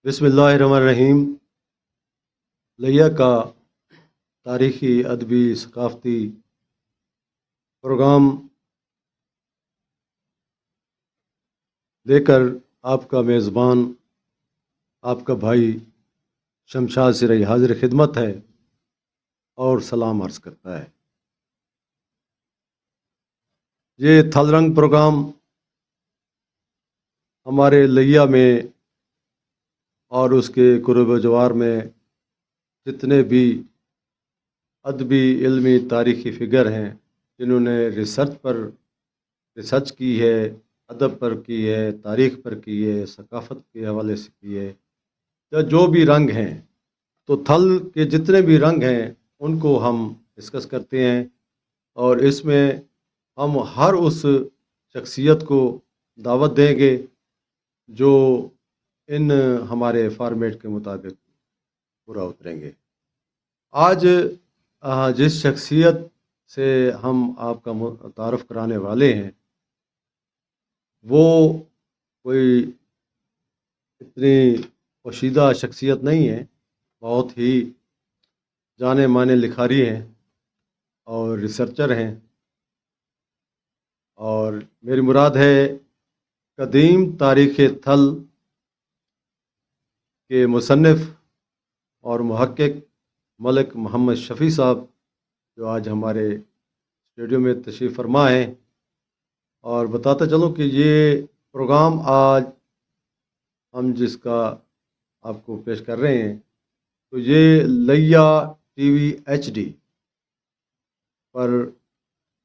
बिस्मिल्लाहिर्रहमानिर्रहीम। लिया का तारीख़ी, अदबी, सकाफ़ती प्रोग्राम लेकर आपका मेज़बान, आपका भाई शमशाद सिरई हाज़िर खिदमत है और सलाम अर्ज़ करता है। ये थलरंग प्रोग्राम हमारे लिया में और उसके कुर्ब जवार में जितने भी अदबी, इल्मी, तारीख़ी फ़िगर हैं जिन्होंने रिसर्च की है, अदब पर की है, तारीख़ पर की है, सकाफ़त के हवाले से की है, या जो भी रंग हैं, तो थल के जितने भी रंग हैं उनको हम डिस्कस करते हैं और इसमें हम हर उस शख्सियत को दावत देंगे जो इन हमारे फॉर्मेट के मुताबिक पूरा उतरेंगे। आज जिस शख्सियत से हम आपका तारुफ कराने वाले हैं वो कोई इतनी पोशीदा शख्सियत नहीं है, बहुत ही जाने माने लिखारी हैं और रिसर्चर हैं, और मेरी मुराद है कदीम तारीख़ थल के मुसन्निफ़ और मुहक्किक मलिक मोहम्मद शफ़ी साहब, जो आज हमारे स्टूडियो में तशरीफ़ फरमा हैं। और बताता चलूँ कि ये प्रोग्राम आज हम जिसका आपको पेश कर रहे हैं, तो ये लिया टीवी HD पर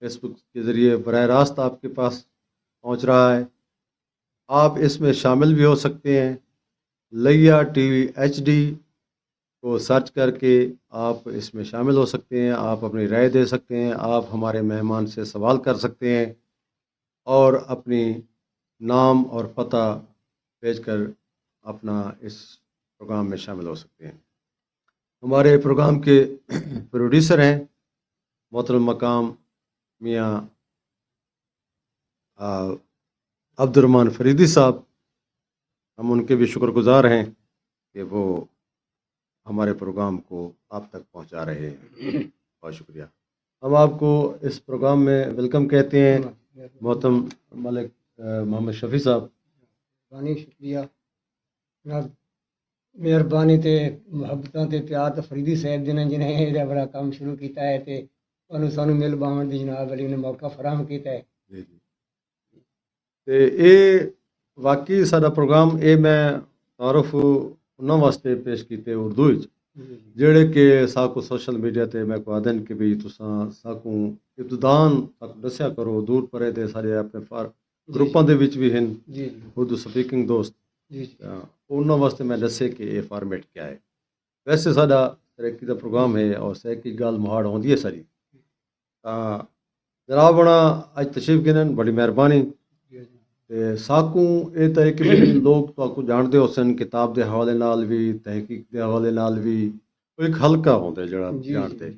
फेसबुक के ज़रिए बराह रास्त आपके पास पहुंच रहा है। आप इसमें शामिल भी हो सकते हैं। लिया टीवी HD को सर्च करके आप इसमें शामिल हो सकते हैं, आप अपनी राय दे सकते हैं, आप हमारे मेहमान से सवाल कर सकते हैं और अपनी नाम और पता भेजकर अपना इस प्रोग्राम में शामिल हो सकते हैं। हमारे प्रोग्राम के प्रोड्यूसर हैं मोहतरम मकाम मियाँ अब्दुर्रहमान फरीदी साहब। हम उनके भी शुक्रगुजार हैं कि वो हमारे प्रोग्राम को आप तक पहुंचा रहे हैं। बहुत शुक्रिया। हम आपको इस प्रोग्राम में वेलकम कहते हैं। मोहतरम मलिक मोहम्मद शफ़ी साहब। शुक्रिया जनाब, मेहरबानी ते मुहब्बतां ते प्यार तो फरीदी साहब जी ने जिन्हें ये बड़ा काम शुरू किया है ते उन्होंने सानू मिल बावन दी जनाब अली ने मौका फराहम किया है। जी जी। ते ये वाकई साडा प्रोग्राम ये मैं तारुफ उन्होंने वास्ते पेश किए उर्दू जेड़े कि साकू सोशल मीडिया ते मैं कहा देन कि भी तुसां साकू इब्तदान तक दस्या करो, दूर परे दे सारे अपने ग्रुपां दे विच भी हैं उर्दू स्पीकिंग दोस्त, उन्होंने वास्ते मैं दसे कि ये फॉर्मेट क्या है। वैसे साडा तरक्की का प्रोग्राम है और सैकी गल मुहाड़ होंदी है सारी। जनाब होना अज तशरीफ गिनन, बड़ी मेहरबानी। ते साकू ये तो एक भी लोग तो जानते हो सन किताब के हवाले नाल भी, तहकीक के हवाले नाल भी एक हल्का होंदा जड़ा जानते,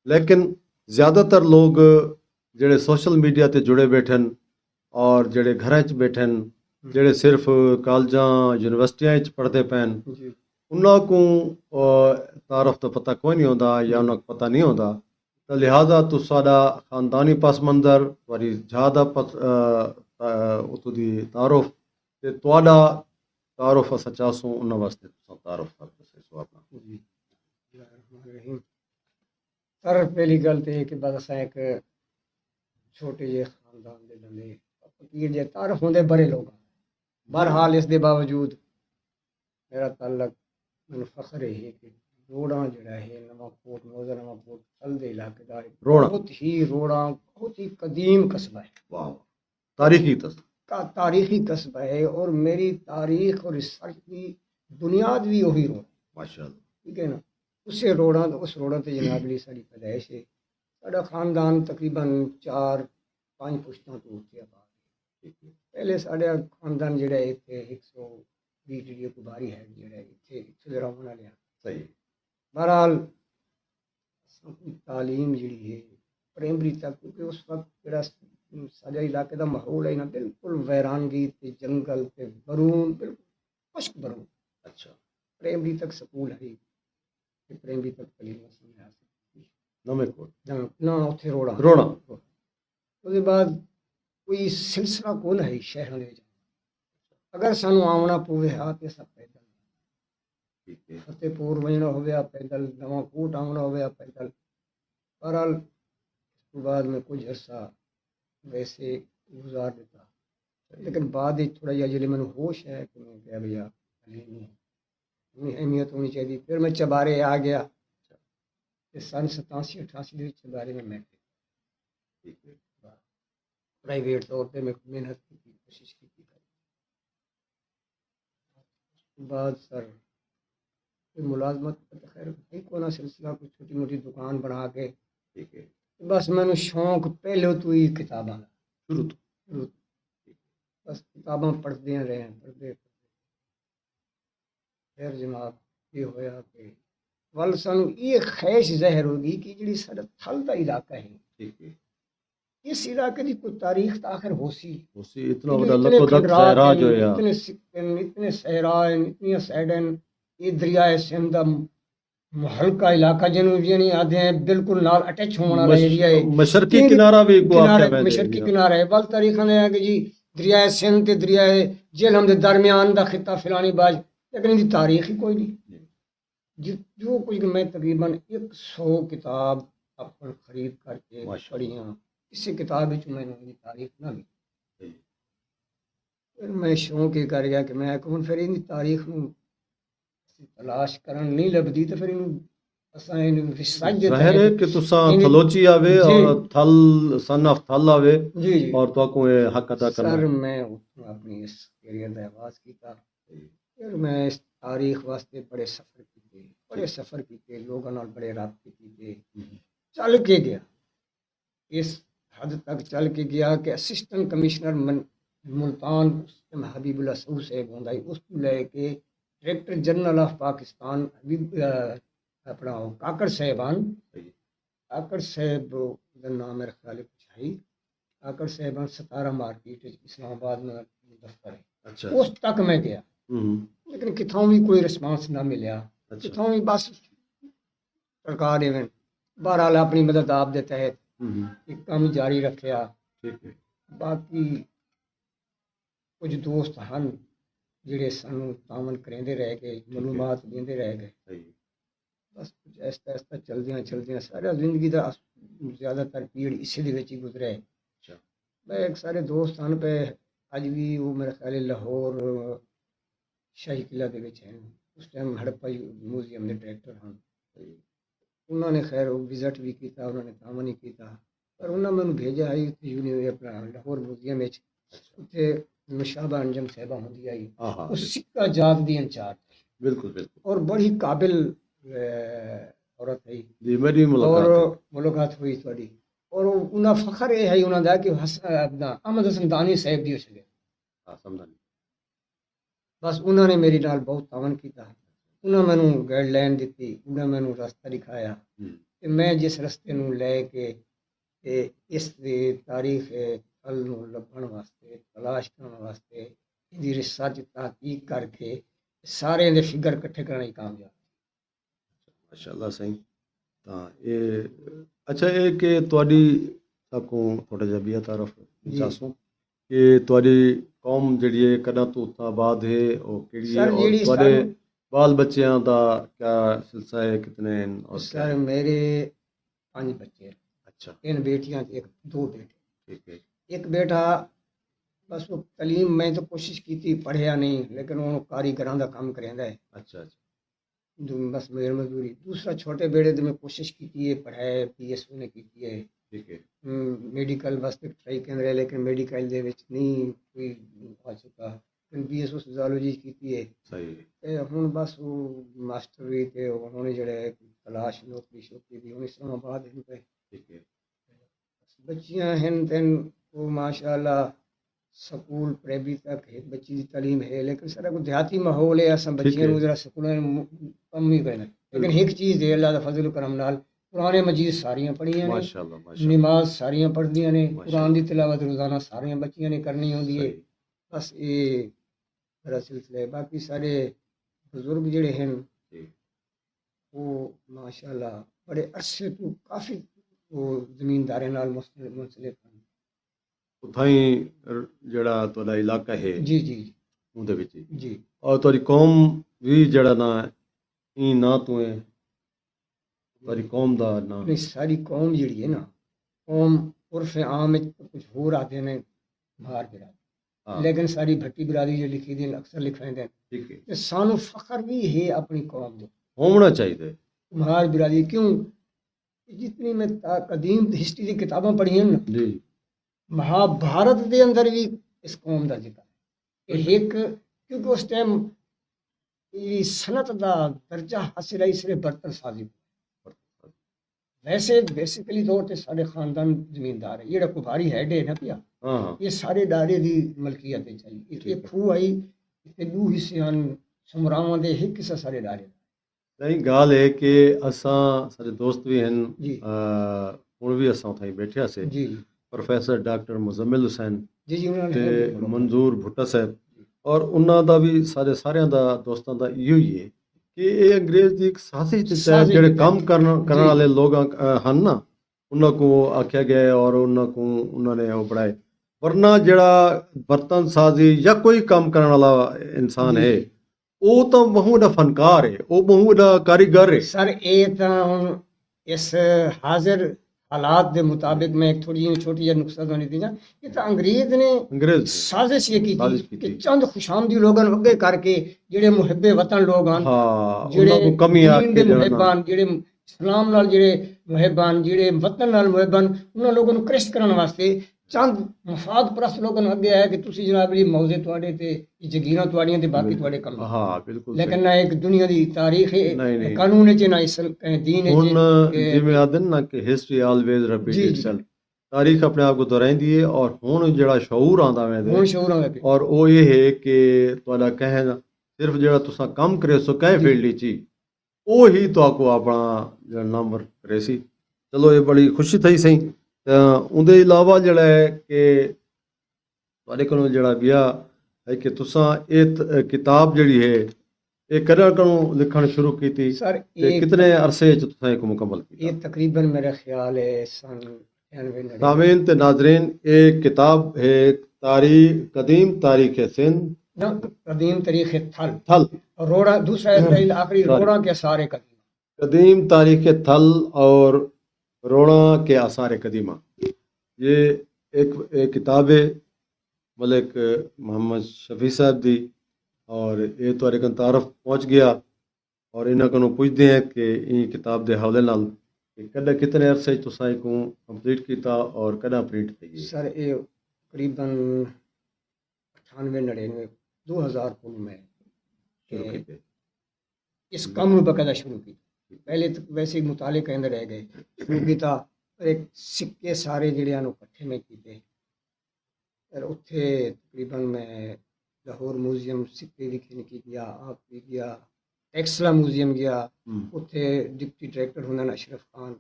लेकिन ज़्यादातर लोग जेड़े सोशल मीडिया ते जुड़े बैठन और जेड़े घर च बैठन, जेड़े सिर्फ कॉलेजां यूनिवर्सिटियां च पढ़ते पैन, उन्होंने तारफ तो पता कोई नहीं होता या उन्हें पता नहीं होता। तो लिहाजा तो साडा खानदानी पस मंज़र वरी ज़्यादा उतों दी तारुफ ते तुहाडा तारुफ असां चाहसूं उन वास्ते तुसां तारुफ कर दसो अपना। सर पहली गल तो ये कि बस असां एक छोटे जे खानदान दे बंदे फकीर जे तारुफ होंदे बड़े लोग, बहरहाल इस दे बावजूद मेरा ताल्लुक मैनूं फख्र है कि रोड़ा जड़ा है नवाकोट मौजा नवाकोट थल दे इलाके दा बहुत ही कदीम कस्बा है। वाह, तारीखी तारीखी कस्बा है और मेरी तारीख और रिसर्च की बुनियाद भी वही रोड माशाअल्लाह, ठीक है ना। उस रोड़ा ते जनाबली साड़ी पैदाइश है। साडा खानदान तकरीबन 4-5 पुश्तां तो उठे पहले साडा खानदान जेड़ा इत्थे 120 जी कुबारी है जेड़ा इत्थे इत्थे रहने वाले सही। बहरहाल तालीम जी है प्राइमरी तक, क्योंकि उस वक्त जेड़ा साडे इलाके का माहौल है ना बिल्कुल वैरानगी ते जंगल ते बरून, बिल्कुल खुश्क बरून। अच्छा। प्राइमरी तक स्कूल है ते प्राइमरी तक तलीम हासिल नवे कोट ना उत्थे रोड़ा रोड़ा ਉਹਦੇ ਬਾਅਦ ਕੋਈ ਸਿਲਸਿਲਾ ਕੋਲ ਹੈ ਸ਼ਹਿਰਾਂ ਦੇ ਵਿੱਚ ਅਗਰ ਸਾਨੂੰ ਆਉਣਾ ਪਵੇ ਆ ਤੇ ਸਭ ਪੈਦਲ ठीक है ਫਤਿਹਪੁਰ ਵਜਣਾ ਹੋਵੇ ਆ ਪੈਦਲ ਨਵਾਂ ਕੋਟ ਆਉਣਾ ਹੋਵੇ ਆ ਪੈਦਲ ਬਹਰਹਾਲ ਇਸ ਤੋਂ ਬਾਅਦ ਮੈਂ ਕੁਝ ਅਰਸਾ ਵੈਸੇ ਗੁਜ਼ਾਰ ਦਿੱਤਾ लेकिन बाद थोड़ा जिहा जिहड़े मैनूं होश है कि मैं क्या भैया नहीं अहमियत होनी चाहिए फिर मैं चबारे आ गया सन 87-88 चबारे में मैं ठीक है प्राइवेट तौर पर मैं मेहनत की कोशिश की बाद सर कोई मुलाजमत तो खैर नहीं कोना सिलसिला कोई छोटी मोटी दुकान बना के ठीक है बस मैनूं शौक पहले तो ही किताबां दा शुरू तो बस किताबां पढ़ते रहे पढ़ते फिर जनाब ये होया कि वल सानू ये ख्वाहिश ज़ाहिर होगी कि जिहड़ी साडा थल दा इलाका है ठीक है इस इलाके की कोई तारीख तो आखिर होसी उसी इतना बड़ा लकोदक सहरा जो है इतने सिक्किम इतने सहरा इतनी सैडन ये दरियाए सिंध दा हल्का इलाका जिन्हों जिन्हें आते हैं बिल्कुल नाल अटैच होने वाला एरिया है मशरकी किनारा भी को आख्या मशरकी किनारा है बल तारीखां ने कि जी दरियाए सिंध ते दरियाए झेलम दे दरमियान दा खिता फिलानी बाज लेकिन इनकी तारीख ही कोई नहीं जो कुछ मैं तकरीबन 100 किताब अपन खरीद करके पढ़ियां किसी किताब विच मैंने इनकी तारीख ना मिली फिर मैं शौक ही कर गया कि मैं हुण फिर इनकी तारीख नूं तलाश करन नहीं लभदी तो फिर इनू असां इनू रिसर्च दे ज़ाहिर है कि तुसा थलोची आवे और थल सन ऑफ थल आवे जी और तो को हक अदा करना सर मैं अपनी इस करियर दा आगाज कीता फिर मैं इस तारीख वास्ते बड़े सफर कीते लोगों नाल बड़े राबते कीते चल के गया इस हद तक चल के गया कि असिस्टेंट कमिश्नर मुल्तान हबीबुल्ला सऊद साहब होंदा उस तो लेके डायरेक्टर जनरल ऑफ पाकिस्तान अपना काकड़ साहबान काकड़ साहब का नाम मेरे ख्याल कुछ है काकड़ साहबान 17 मार्केट इस्लामाबाद में दफ्तर है अच्छा उस तक मैं गया लेकिन कितों भी कोई रिस्पांस ना मिला कितों भी बस सरकार ने बहरहाल अपनी मदद आप दे तहत एक काम जारी रखा बाकी कुछ दोस्त हैं ਜਿਹੜੇ ਸਾਨੂੰ ਤਾਮਨ ਕਰਾਉਂਦੇ ਰਹਿ ਗਏ ਮਾਲੂਮਾਤ ਦਿੰਦੇ ਰਹਿ ਗਏ ਬਸ ਕੁਝ ਐਸਾ ਚਲਦਿਆਂ ਸਾਰਾ ਜ਼ਿੰਦਗੀ ਦਾ ਜ਼ਿਆਦਾਤਰ ਪੀੜ ਇਸੇ ਦੇ ਵਿੱਚ ਹੀ ਗੁਜ਼ਰਿਆ ਅੱਛਾ ਮੈਂ ਇੱਕ ਸਾਰੇ ਦੋਸਤ ਹਨ ਪਏ ਅੱਜ ਵੀ ਉਹ ਮੇਰੇ ਖਿਆਲ ਲਾਹੌਰ ਸ਼ਾਹੀ ਕਿਲਾ ਦੇ ਵਿੱਚ ਹਨ ਉਸ ਟਾਈਮ ਹੜੱਪਾ ਮਿਊਜ਼ੀਅਮ ਦੇ ਡਾਇਰੈਕਟਰ ਹਨ ਉਹਨਾਂ ਨੇ ਖੈਰ ਉਹ ਵਿਜ਼ਿਟ ਵੀ ਕੀਤਾ ਉਹਨਾਂ ਨੇ ਤਾਮਨ ਹੀ ਕੀਤਾ ਪਰ ਉਹਨਾਂ ਮੈਨੂੰ ਭੇਜਿਆ ਹੈ ਯੂਨੀਵਰਸਿਟੀ ਆਪਣਾ ਲਾਹੌਰ ਮਿਊਜ਼ੀਅਮ ਵਿੱਚ ਉੱਥੇ मुशाबा अंजम साहबा होंदी आई उस सिक्का जात दी इंचार्ज बिल्कुल और बड़ी काबिल औरत है जी मेरी मुलाकात हुई थोड़ी और उन्हें फखर ये है उन्हें कि अहमद हसन दानी साहब दी उसले बस उन्होंने मेरी नाल बहुत तावन किया उन्हें मैनू गाइडलाइन दी उन्हें मैनू रास्ता दिखाया कि मैं जिस रस्ते नू लैके इस तारीख फल नूं लभण वास्ते तलाश करने वास्ते इहदी रिसर्च तहकीक करके सारे दे फिगर इकट्ठे करने कामयाब माशाअल्लाह सही ਤਾਂ ਇਹ ਅੱਛਾ ਇਹ ਕਿ ਤੁਹਾਡੀ ਸਾਕੋਂ ਥੋੜਾ ਜਿਹਾ ਵੀ ਤਾਰਫ ਚਾਸੋ ਕਿ ਤੁਹਾਡੀ ਕੌਮ ਜਿਹੜੀ ਹੈ ਕਦਾਂ ਤੋਂ ਤਾਂ ਬਾਅਦ ਹੈ ਉਹ ਕਿਹੜੀ ਹੈ ਔਰ ਤੁਹਾਡੇ ਬਾਲ ਬੱਚਿਆਂ ਦਾ क्या सिलसिला है कितने और सर मेरे 5 बच्चे अच्छा 3 बेटियां 2 बेटे ठीक है एक बेटा बस वो तलीम मैं तो कोशिश की थी पढ़िया नहीं लेकिन वो कारीगरां दा काम करेंदा है अच्छा बस मेहर मजदूरी दूसरा छोटे बेटे तो मैं कोशिश की है पढ़ाए PSU ने की है ठीक है मेडिकल वास्ते ट्राई कर रहे लेकिन मेडिकल दे विच नहीं कोई आ चुका लेकिन BSU फिजियोलॉजी की है सही ते हुण बस वो मास्टर भी ते उन्होंने जड़े तलाश नौकरी शोकरी दी हुण इस्लामाबाद हैं पे ठीक है बच्चियां हैं तेन वो माशाल्लाह स्कूल प्राइमरी तक एक बच्ची की तालीम है लेकिन सारा को देहाती माहौल है असां बच्चियां नूं जरा स्कूलों कम ही करना लेकिन एक चीज़ है अल्लाह दा फजल करम नाल कुरान मजीद सारियां पढ़ियां ने माशाल्लाह नमाज सारियां पढ़दियां ने कुरान दी तिलावत रोज़ाना सारियां बच्चियां ने करनी होंदी है बस ये मेरा सिलसिला है बाकी सारे बुजुर्ग जिहड़े हैं जी वो माशाअल्लाह बड़े अरसे तो काफ़ी वो ज़मींदारे नाल मुंसलिक हैं। ਉੱਥਾਂ ਹੀ ਜਿਹੜਾ ਤੁਹਾਡਾ ਇਲਾਕਾ ਹੈ जी जी ਉਹਦੇ ਵਿੱਚ ਹੀ। जी ਔਰ ਤੁਹਾਡੀ ਕੌਮ ਵੀ ਜਿਹੜਾ ਨਾ ਇਹ ਨਾਂ ਤੋਂ ਹੈ, ਤੁਹਾਡੀ ਕੌਮ ਦਾ ਨਾਂ। नहीं सारी कौम जिहड़ी है ना कौम उर्फ आम कुछ होर आते हैं बाहर बिरादरी ਹਾਂ लेकिन सारी भट्टी बिरादरी जो लिखी दी अक्सर लिखाते हैं ਠੀਕ ਹੈ, ते सानू फख्र भी है अपनी कौम दे ਹੋਣਾ ਚਾਹੀਦਾ ਹੈ। कुम्हार बिरादरी क्यों जितनी मैं कदीम हिस्ट्री की किताबें पढ़ी हैं ना ਜੀ महाभारत के अंदर भी इस कौम का जिक्र है कि एक क्योंकि उस टाइम सनत का दर्जा हासिल है सिर्फ बर्तन साजी वैसे बेसिकली तौर पर साढ़े खानदान जमींदार है जेड़ा कुभारी हैड है ना पिया ਹਾਂ ਹਾਂ ये सारे दारे की मलकीयत है चाहिए ठीक है। एक खू आई इतने दो हिस्से हैं सुमरावां दे एक हिस्सा सारे दारे ਨਹੀਂ ਗੱਲ ਹੈ ਕਿ ਅਸਾਂ ਸਾਡੇ ਦੋਸਤ ਵੀ ਹਨ, जी ਹੁਣ ਵੀ ਅਸਾਂ ਉੱਥੇ ਹੀ ਬੈਠਿਆ ਸੀ, जी ਪ੍ਰੋਫੈਸਰ ਡਾਕਟਰ ਮੁਜ਼ਮਿਲ ਹੁਸੈਨ जी जी उन्होंने ਤੇ ਮਨਜ਼ੂਰ ਭੁੱਟਾ ਸਾਹਿਬ, ਔਰ ਉਹਨਾਂ ਦਾ ਵੀ ਸਾਰਿਆਂ ਦਾ ਦੋਸਤਾਂ ਦਾ ਇਹੋ ਹੀ ਹੈ ਕਿ ਇਹ ਅੰਗਰੇਜ਼ ਦੀ ਇੱਕ ਸਾਜ਼ਿਸ਼ ਦੇ ਤਹਿਤ ਸਾਜ਼ਿਸ਼ ਜਿਹੜੇ ਦੇ ਕੰਮ ਕਰਨ ਜੀ। ਵਾਲੇ ਲੋਕ ਹਨ ਨਾ ਉਹਨਾਂ को ਆਖਿਆ ਗਿਆ ਹੈ ਔਰ ਉਹਨਾਂ ਨੇ ਉਹ ਬਣਾਏ, ਵਰਨਾ ਜਿਹੜਾ ਬਰਤਨ ਸਾਜ਼ੀ ਜਾਂ ਕੋਈ ਕੰਮ ਕਰਨ ਵਾਲਾ ਇਨਸਾਨ ਹੈ ਜੀ। ਉਹ ਤਾਂ ਬਹੁਤ ਦਾ ਫਨਕਾਰ ਹੈ, ਉਹ ਬਹੁਤ ਦਾ ਕਾਰੀਗਰ ਹੈ। सर ये तो हुण इस हाजिर हालात के मुताबिक मैं एक थोड़ी जी छोटी जी नुकसा तो नहीं दी ये तो अंग्रेज ने ਅੰਗਰੇਜ਼ साजिश ये की साजिश थी की कि थी। चंद खुशामदी लोगों ਨੂੰ ਅੱਗੇ ਕਰਕੇ ਜਿਹੜੇ ਮੁਹੱਬੇ ਵਤਨ ਲੋਕ ਹਨ ਹਾਂ ਉਹਨਾਂ ਜਿਹੜੇ ਨੂੰ ਕਮੀ ਆ ਦੀਨ ਦੇ ਮੁਹੱਬਾਨ ਜਿਹੜੇ ਇਸਲਾਮ ਨਾਲ ਜਿਹੜੇ ਮੁਹੱਬਾਨ ਜਿਹੜੇ ਵਤਨ ਨਾਲ ਮੁਹੱਬਾਨ ਉਹਨਾਂ ਲੋਕਾਂ ਨੂੰ ਕ੍ਰਿਸ਼ਟ ਕਰਨ ਵਾਸਤੇ ਚੰਦ ਮਫਾਦ ਪ੍ਰਸਤ ਲੋਕਾਂ ਨੂੰ ਅੱਗੇ ਆਇਆ ਕਿ ਤੁਸੀਂ ਜਨਾਬ ਇਹ ਮੌਜ਼ੇ ਤੁਹਾਡੇ ਤੇ ਇਹ ਜਗੀਰਾਂ ਤੁਹਾਡੀਆਂ ਤੇ ਬਾਕੀ ਤੁਹਾਡੇ ਕੰਮ ਹਾਂ ਬਿਲਕੁਲ ਲੇਕਿਨ ਨਾ ਇੱਕ ਦੁਨੀਆ ਦੀ ਤਾਰੀਖ ਨਹੀਂ, ਹੈ ਨਹੀਂ। ਕਾਨੂੰਨ ਚ ਨਾ ਦੀਨ ਹੁਣ ਚ ਜਿਵੇਂ ਆਖਦੇ ਨੇ ਨਾ ਕਿ ਹਿਸਟਰੀ ਆਲਵੇਜ਼ ਰਿਪੀਟ ਜੀ, ਜੀ। ਇਟਸੈਲਫ, ਤਾਰੀਖ ਆਪਣੇ ਆਪ ਨੂੰ ਦੁਹਰਾਉਂਦੀ ਹੈ ਔਰ ਹੁਣ ਜਿਹੜਾ ਸ਼ਊਰ ਆਉਂਦਾ ਵੇ ਹੁਣ ਸ਼ੋਰ ਹੋਇਆ ਪਿਆ ਔਰ ਉਹ ਇਹ ਹੈ ਕਿ ਤੁਹਾਡਾ ਕਹਿਣਾ ਸਿਰਫ ਜਿਹੜਾ ਤੁਸੀਂ ਕੰਮ ਕਰੇ ਸੋ ਕਹੇ ਜੀ। ਫੀਲਡ ਚ ਉਹ ਹੀ ਤੁਹਾਨੂੰ ਆਪਣਾ ਜਿਹੜਾ ਨੰਬਰ ਕਰੇ ਸੀ। ਚਲੋ ਇਹ ਬੜੀ ਖੁਸ਼ੀ ਥਈ ਸਹੀ। ਤਾਂ ਉਹਦੇ ਇਲਾਵਾ ਜਿਹੜਾ ਹੈ ਕਿ ਤੁਹਾਡੇ ਕੋਲੋਂ ਜਿਹੜਾ ਵਿਆਹ ਹੈ ਕਿ ਤੁਸੀਂ ਇਹ ਕਿਤਾਬ ਜਿਹੜੀ ਹੈ ਇਹ ਕਦੋਂ ਕੋਲੋਂ ਲਿਖਣ ਸ਼ੁਰੂ ਕੀਤੀ सर ਤੇ एक ਕਿਤਨੇ ਅਰਸੇ ਚ ਤੁਸੀਂ ਇੱਕ ਮੁਕੰਮਲ ਕੀਤਾ? ये तकरीबन मेरा ख्याल है सन 99 सामीन ते नाजरीन एक किताब है कदीम तारीख सिंध ना कदीम तारीख थल थल, रोड़ा दूसरा दलील आखिरी Sorry. रोड़ा के सारे कदीम कदीम तारीख थल और रोड़ा के आसार कदीमा, ये एक किताब है मलिक मोहम्मद शफी साहब दी, और ये तुहारे कन तारफ पहुँच गया और इन्हों को पूछते हैं कि ये किताब के हवाले नाल कि कदा कितने अरसे तुसां को कंप्लीट किया और कदा प्रिंट थी? सर ये तकरीबन 98 99 2000 को मैं शुरू कि कीते। इस काम में बकायदा शुरू की पहले तो वैसे ही मुताले के अंदर रह गए शुरू किया एक सिक्के सारे जिहड़े ਨੂੰ ਇਕੱਠੇ ਮੈਂ ਕੀਤੇ ਫਿਰ ਉੱਥੇ ਤਕਰੀਬਨ ਮੈਂ ਲਾਹੌਰ म्यूजियम सिक्के विखे की गया आप भी गया ਟੈਕਸਲਾ म्यूजियम गया ਉੱਥੇ ਡਿਪਟੀ ਡਾਇਰੈਕਟਰ ਹੁੰਦਾ ਨਾ ਅਸ਼ਰਫ ਖਾਨ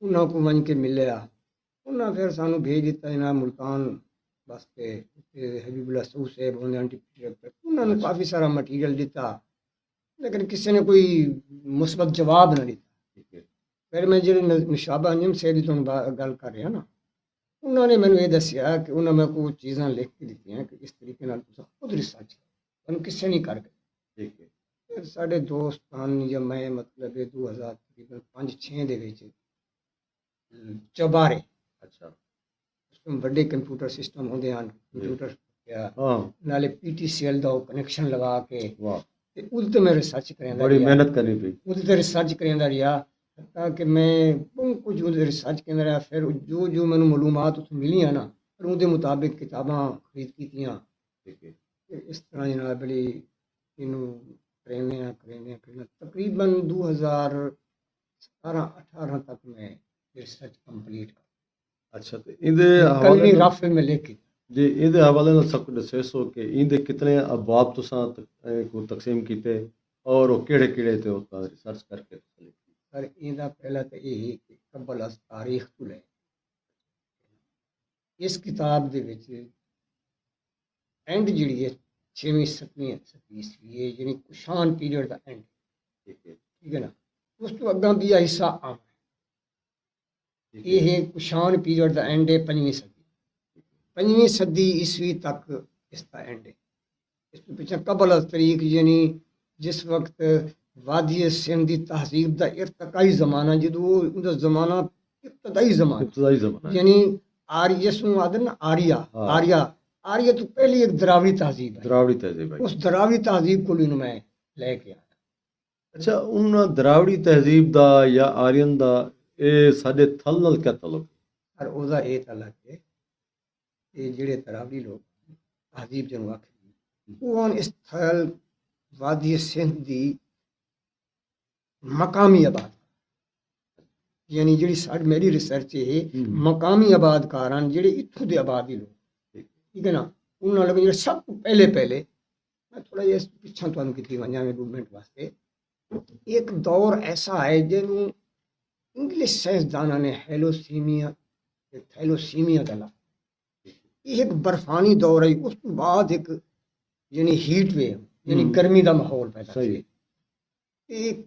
ਉਹਨਾਂ ਕੋਲ ਵੰਜ ਕੇ ਮਿਲਿਆ ਉਹਨਾਂ ਫਿਰ ਸਾਨੂੰ ਭੇਜ ਦਿੱਤਾ ਇਹਨਾਂ ਮੁਲਤਾਨ ਵਾਸਤੇ ਉੱਥੇ ਹਬੀਬੁੱਲਾ ਸਊ ਸਾਹਿਬ ਹੁੰਦੇ ਹਨ ਡਿਪਟੀ ਡਾਇਰੈਕਟਰ ਉਹਨਾਂ ਨੂੰ ਕਾਫੀ ਸਾਰਾ ਮਟੀਰੀਅਲ ਦਿੱਤਾ लेकिन किसी ने कोई मुस्बत जवाब ना दिता फिर मैं जो निशाबा अंजम से भी तुम गल कर रहा ना उन्होंने मैंने ये दसिया कि उन्होंने मेरे को चीज़ां लिख के दी कि इस तरीके नाल तुसीं खुद रिसर्च मैंने किसी नहीं कर गए ठीक है। फिर साढ़े दोस्त हैं या मैं मतलब 2000 तकरीबन 5-6 ਦੇ ਵਿੱਚ ਚਬਾਰੇ अच्छा ਵੱਡੇ ਕੰਪਿਊਟਰ ਸਿਸਟਮ ਹੁੰਦੇ ਹਨ ਕੰਪਿਊਟਰ हाँ ਨਾਲੇ ਪੀਟੀਸੀਐਲ ਦਾ ਕਨੈਕਸ਼ਨ ਲਗਾ ਕੇ वाह ਤੇ ਉਹਦੇ ਤੇ ਮੈਂ ਰਿਸਰਚ ਕਰਿਆ बड़ी मेहनत करनी पी। ਉਹਦੇ ਤੇ ਰਿਸਰਚ ਕਰਿੰਦਾ ਰਿਹਾ ਤਾਂ ਕਿ ਮੈਂ ਬਹੁਤ ਕੁਝ ਉਹਦੇ ਰਿਸਰਚ ਕਰਦਾ ਰਿਹਾ ਫਿਰ ਜੋ ਮੈਨੂੰ ਮਾਲੂਮਾਤ ਉੱਥੋਂ ਮਿਲੀਆਂ ਨਾ ਫਿਰ ਉਹਦੇ ਮੁਤਾਬਿਕ ਕਿਤਾਬਾਂ ਖਰੀਦ ਕੀਤੀਆਂ ठीक है। ਤੇ ਇਸ ਤਰ੍ਹਾਂ ਜਨਾਬ ਬੜੀ ਇਹਨੂੰ ਕਰਿੰਦੇ ਤਕਰੀਬਨ 2017-18 ਤੱਕ ਮੈਂ ਰਿਸਰਚ ਕੰਪਲੀਟ अच्छा तो इहदे कलमी हवाले नाल- रफ में लिख जी इहदे हवाले नाल सब कुछ दसो कि इहदे कितने अबाब तुसां को तकसीम कीते और वो केड़े ते उसका रिसर्च करके तुसां लिखे? पर ਇਹਦਾ ਪਹਿਲਾ ਤਾਂ ਇਹ ਹੈ ਕਿ ਕਬਲ ਅਸ ਤਾਰੀਖ ਤੋਂ ਲੈ ਇਸ ਕਿਤਾਬ ਦੇ ਵਿੱਚ ਐਂਡ ਜਿਹੜੀ ਹੈ 6ਵੀਂ 7ਵੀਂ ਈਸवी ਹੈ, ਯਾਨੀ ਕੁਸ਼ਾਨ ਪੀਰੀਅਡ ਦਾ ਐਂਡ, ਠੀਕ ਹੈ ਨਾ। ਉਸ ਤੋਂ ਅੱਗਾ ਵੀ ਆ ਹਿੱਸਾ ਆਮ ਹੈ। ਇਹ ਕੁਸ਼ਾਨ ਪੀਰੀਅਡ ਦਾ ਐਂਡ ਹੈ 5ਵੀਂ ਸਦੀ, 5ਵੀਂ ਸਦੀ ਈਸਵੀ ਤੱਕ ਇਸ ਦਾ ਐਂਡ ਹੈ। ਇਸ ਤੋਂ ਪਿੱਛੇ ਕਬਲ ਅਲ ਤਰੀਕ ਯਾਨੀ ਜਿਸ ਵਕਤ ਵਾਦੀ ਸਿੰਧ ਦੀ ਤਹਿਜ਼ੀਬ ਦਾ ਇਰਤਕਾਈ ਜ਼ਮਾਨਾ, ਜਦੋਂ ਉਹਦਾ ਜ਼ਮਾਨਾ ਇਬਤਦਾਈ ਜ਼ਮਾਨਾ, ਯਾਨੀ ਜਿਸ ਨੂੰ ਆਖਦੇ ਨਾ ਆਰੀਆ ਤੋਂ ਪਹਿਲੀ ਇੱਕ ਦਰਾਵੜੀ ਤਹਿਜ਼ੀਬ ਹੈ, ਉਸ ਦਰਾਵੜੀ ਤਹਿਜ਼ੀਬ ਕੋਲ ਇਹਨੂੰ ਮੈਂ ਲੈ ਕੇ ਆਇਆ। ਅੱਛਾ, ਉਹਨਾਂ ਦਰਾਵੜੀ ਤਹਿਜ਼ੀਬ ਦਾ ਜਾਂ ਆਰੀਅਨ ਦਾ ਇਹ ਸਾਡੇ ਥਲ ਨਾਲ ਕਿਆ ਤਾਲੁਕ? ਪਰ ਉਹਦਾ ਇਹ ਤਾਲੁਕ ਹੈ ਕਿ ਜਿਹੜੇ ਦਰਾਵੜੀ ਲੋਕ ਤਹਿਜ਼ੀਬ ਜਿਹਨੂੰ ਆਖਦੇ ਉਹ ਇਸ ਥਲ ਵਾਦੀ ਸਿੰਧ ਦੀ ਮਕਾਮੀ ਆਬਾਦ, ਯਾਨੀ ਜਿਹੜੀ ਸਾਡੀ ਮੇਰੀ ਰਿਸਰਚ ਹੈ ਮਕਾਮੀ ਆਬਾਦਕਾਰ ਹਨ, ਜਿਹੜੇ ਇੱਥੋਂ ਦੇ ਆਬਾਦੀ ਲੋਕ, ਠੀਕ ਹੈ ਨਾ। ਉਹਨਾਂ ਲੋਕ ਜਿਹੜੇ ਸਭ ਤੋਂ ਪਹਿਲੇ ਮੈਂ ਥੋੜਾ ਜਿਹਾ ਪਿੱਛਾ ਤੁਹਾਨੂੰ ਕੀਤੀ ਵਜਾਂ ਮੂਵਮੈਂਟ ਵਾਸਤੇ। ਇੱਕ ਦੌਰ ਐਸਾ ਹੈ ਜਿਹਨੂੰ ਇੰਗਲਿਸ਼ ਸਾਇੰਸਦਾਨਾਂ ਨੇ ਥੈਲੋਸੀਮੀਆ ਦਾ ਨਾਂ, ਇਹ ਇੱਕ ਬਰਫਾਨੀ ਦੌਰ ਹੈ। ਉਸ ਤੋਂ ਬਾਅਦ ਇੱਕ ਯਾਨੀ ਹੀਟ ਵੇਵ, ਯਾਨੀ ਗਰਮੀ ਦਾ ਮਾਹੌਲ ਪੈਦਾ ਹੋਇਆ। ਇਹ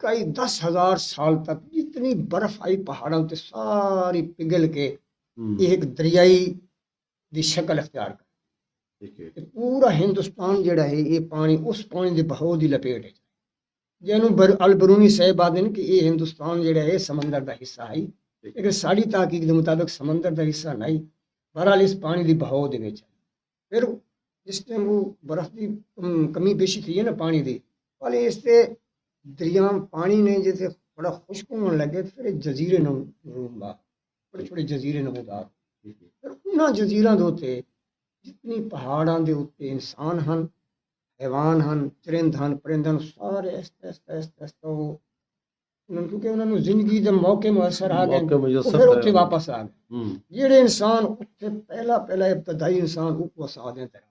कई 10,000 साल तक जितनी बर्फ आई पहाड़ों ते सारी पिघल के एक दरियाई दी शक्ल अख्तियार कर, पूरा हिंदुस्तान जिहड़ा है ये पानी उस पानी दे बहाव दी लपेट है, जिन्हों अल बरूनी साहब आखदे ने कि ये हिंदुस्तान जिहड़ा है समंदर दा हिस्सा है, लेकिन साड़ी तहकीक के मुताबिक समंदर दा हिस्सा नहीं। बहरहाल इस पानी दी बहाव दे विच फिर जिस टाइम वो बर्फ की कमी पेशी थी है ना पानी दी, वाले इससे दरिया पानी ने जैसे बड़ा खुश्क होने लगे, फिर जजीरे नमूदार, बड़े छोटे जजीरे नमूदार, फिर उन्होंने जजीरों के उत्ते जितनी पहाड़ों के उत्ते इंसान हैं, हैवान हैं, चरिंद हैं, परिंद हैं, सारे आहिस्ता क्योंकि उन्होंने जिंदगी के मौके मुयसर आ गए, फिर उत्थे वापस आ गए। जेड़े इंसान उत्थे पहला इब्तदाई इंसान उस आदे तरह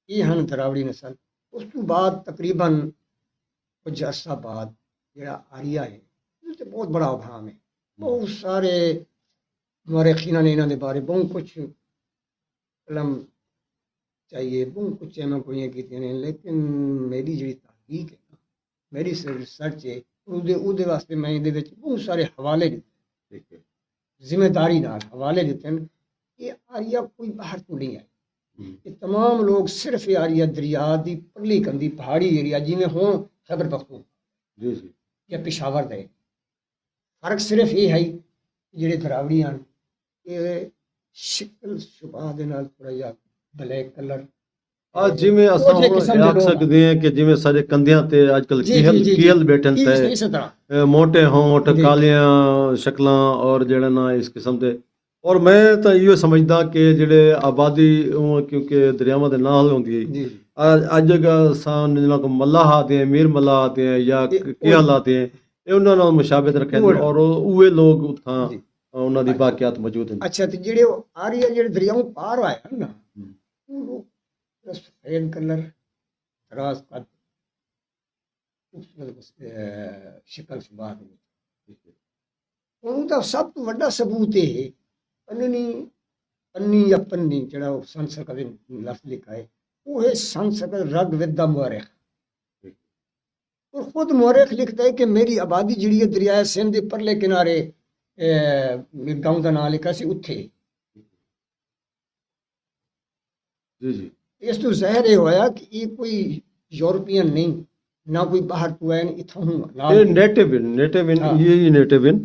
ये हैं दरावड़ी नस्ल। उस तो बाद तकरीबन कुछ अर्सा बाद जरा आरिया है, तो बहुत बड़ा अभाम है। बहुत सारे मौरखीना ने इन्होंने बारे बहुत कुछ कलम चाहिए, बहुत कुछ चैमा गोलियाँ की ने, लेकिन मेरी जी तहकीक है, मेरी रिसर्च है, उहदे वास्ते मैं ये बहुत सारे हवाले दिते, जिम्मेदारी नाल हवाले दिते। ये आरिया कोई बाहर तो नहीं है, ये तमाम लोग सिर्फ आरिया दरिया की परली कंदी पहाड़ी एरिया जिमें हों खैबर पख्तूनख्वा या पेशावर दे, फर्क सिर्फ ये है जेडे दरावड़ी हैं ये शिकल शुबा दे नाल थोड़ा जिहा ब्लैक कलर जिमें असां आख सकते हैं कि जिमें सारे कंधियां ते आजकल कील बैठन ते मोटे होंठ कालियां शक्लां और जेड़ा ना इस किस्म दे। और मैं तो यो समझदा कि जेड़े आबादी क्योंकि दरियावां दे नाल होंदी है, अज सान जिन्हां को मल्लाह आते हैं, मीर मल्लाह आते हैं या कियाल आते हैं, ये उन्हां नाल मुशाबहत रखदे और उहे लोग उत्थां उन्हां दी बाकियात मौजूद हैं। अच्छा, ते जेड़े आरिया जेड़े दरियाओं पार आए हैं ना, वो लोग सफेद कलर राज कद शिकल शुबा उनका सब तो वड्डा सबूत है पन्नी या पन्नी जड़ा संस्कृत लफ्ज लिखा है वो है संस्कृत रग विद्या मुअर्रिख, और खुद मुअर्रिख लिखता है कि मेरी आबादी जिहड़ी है दरिया सिंध के परले किनारे गांव का नाम लिखा सी उत्थे। इस तो ज़ाहिर ये होया कि ये कोई यूरोपियन नहीं, ना कोई बाहर तो है इथों नेटिव इन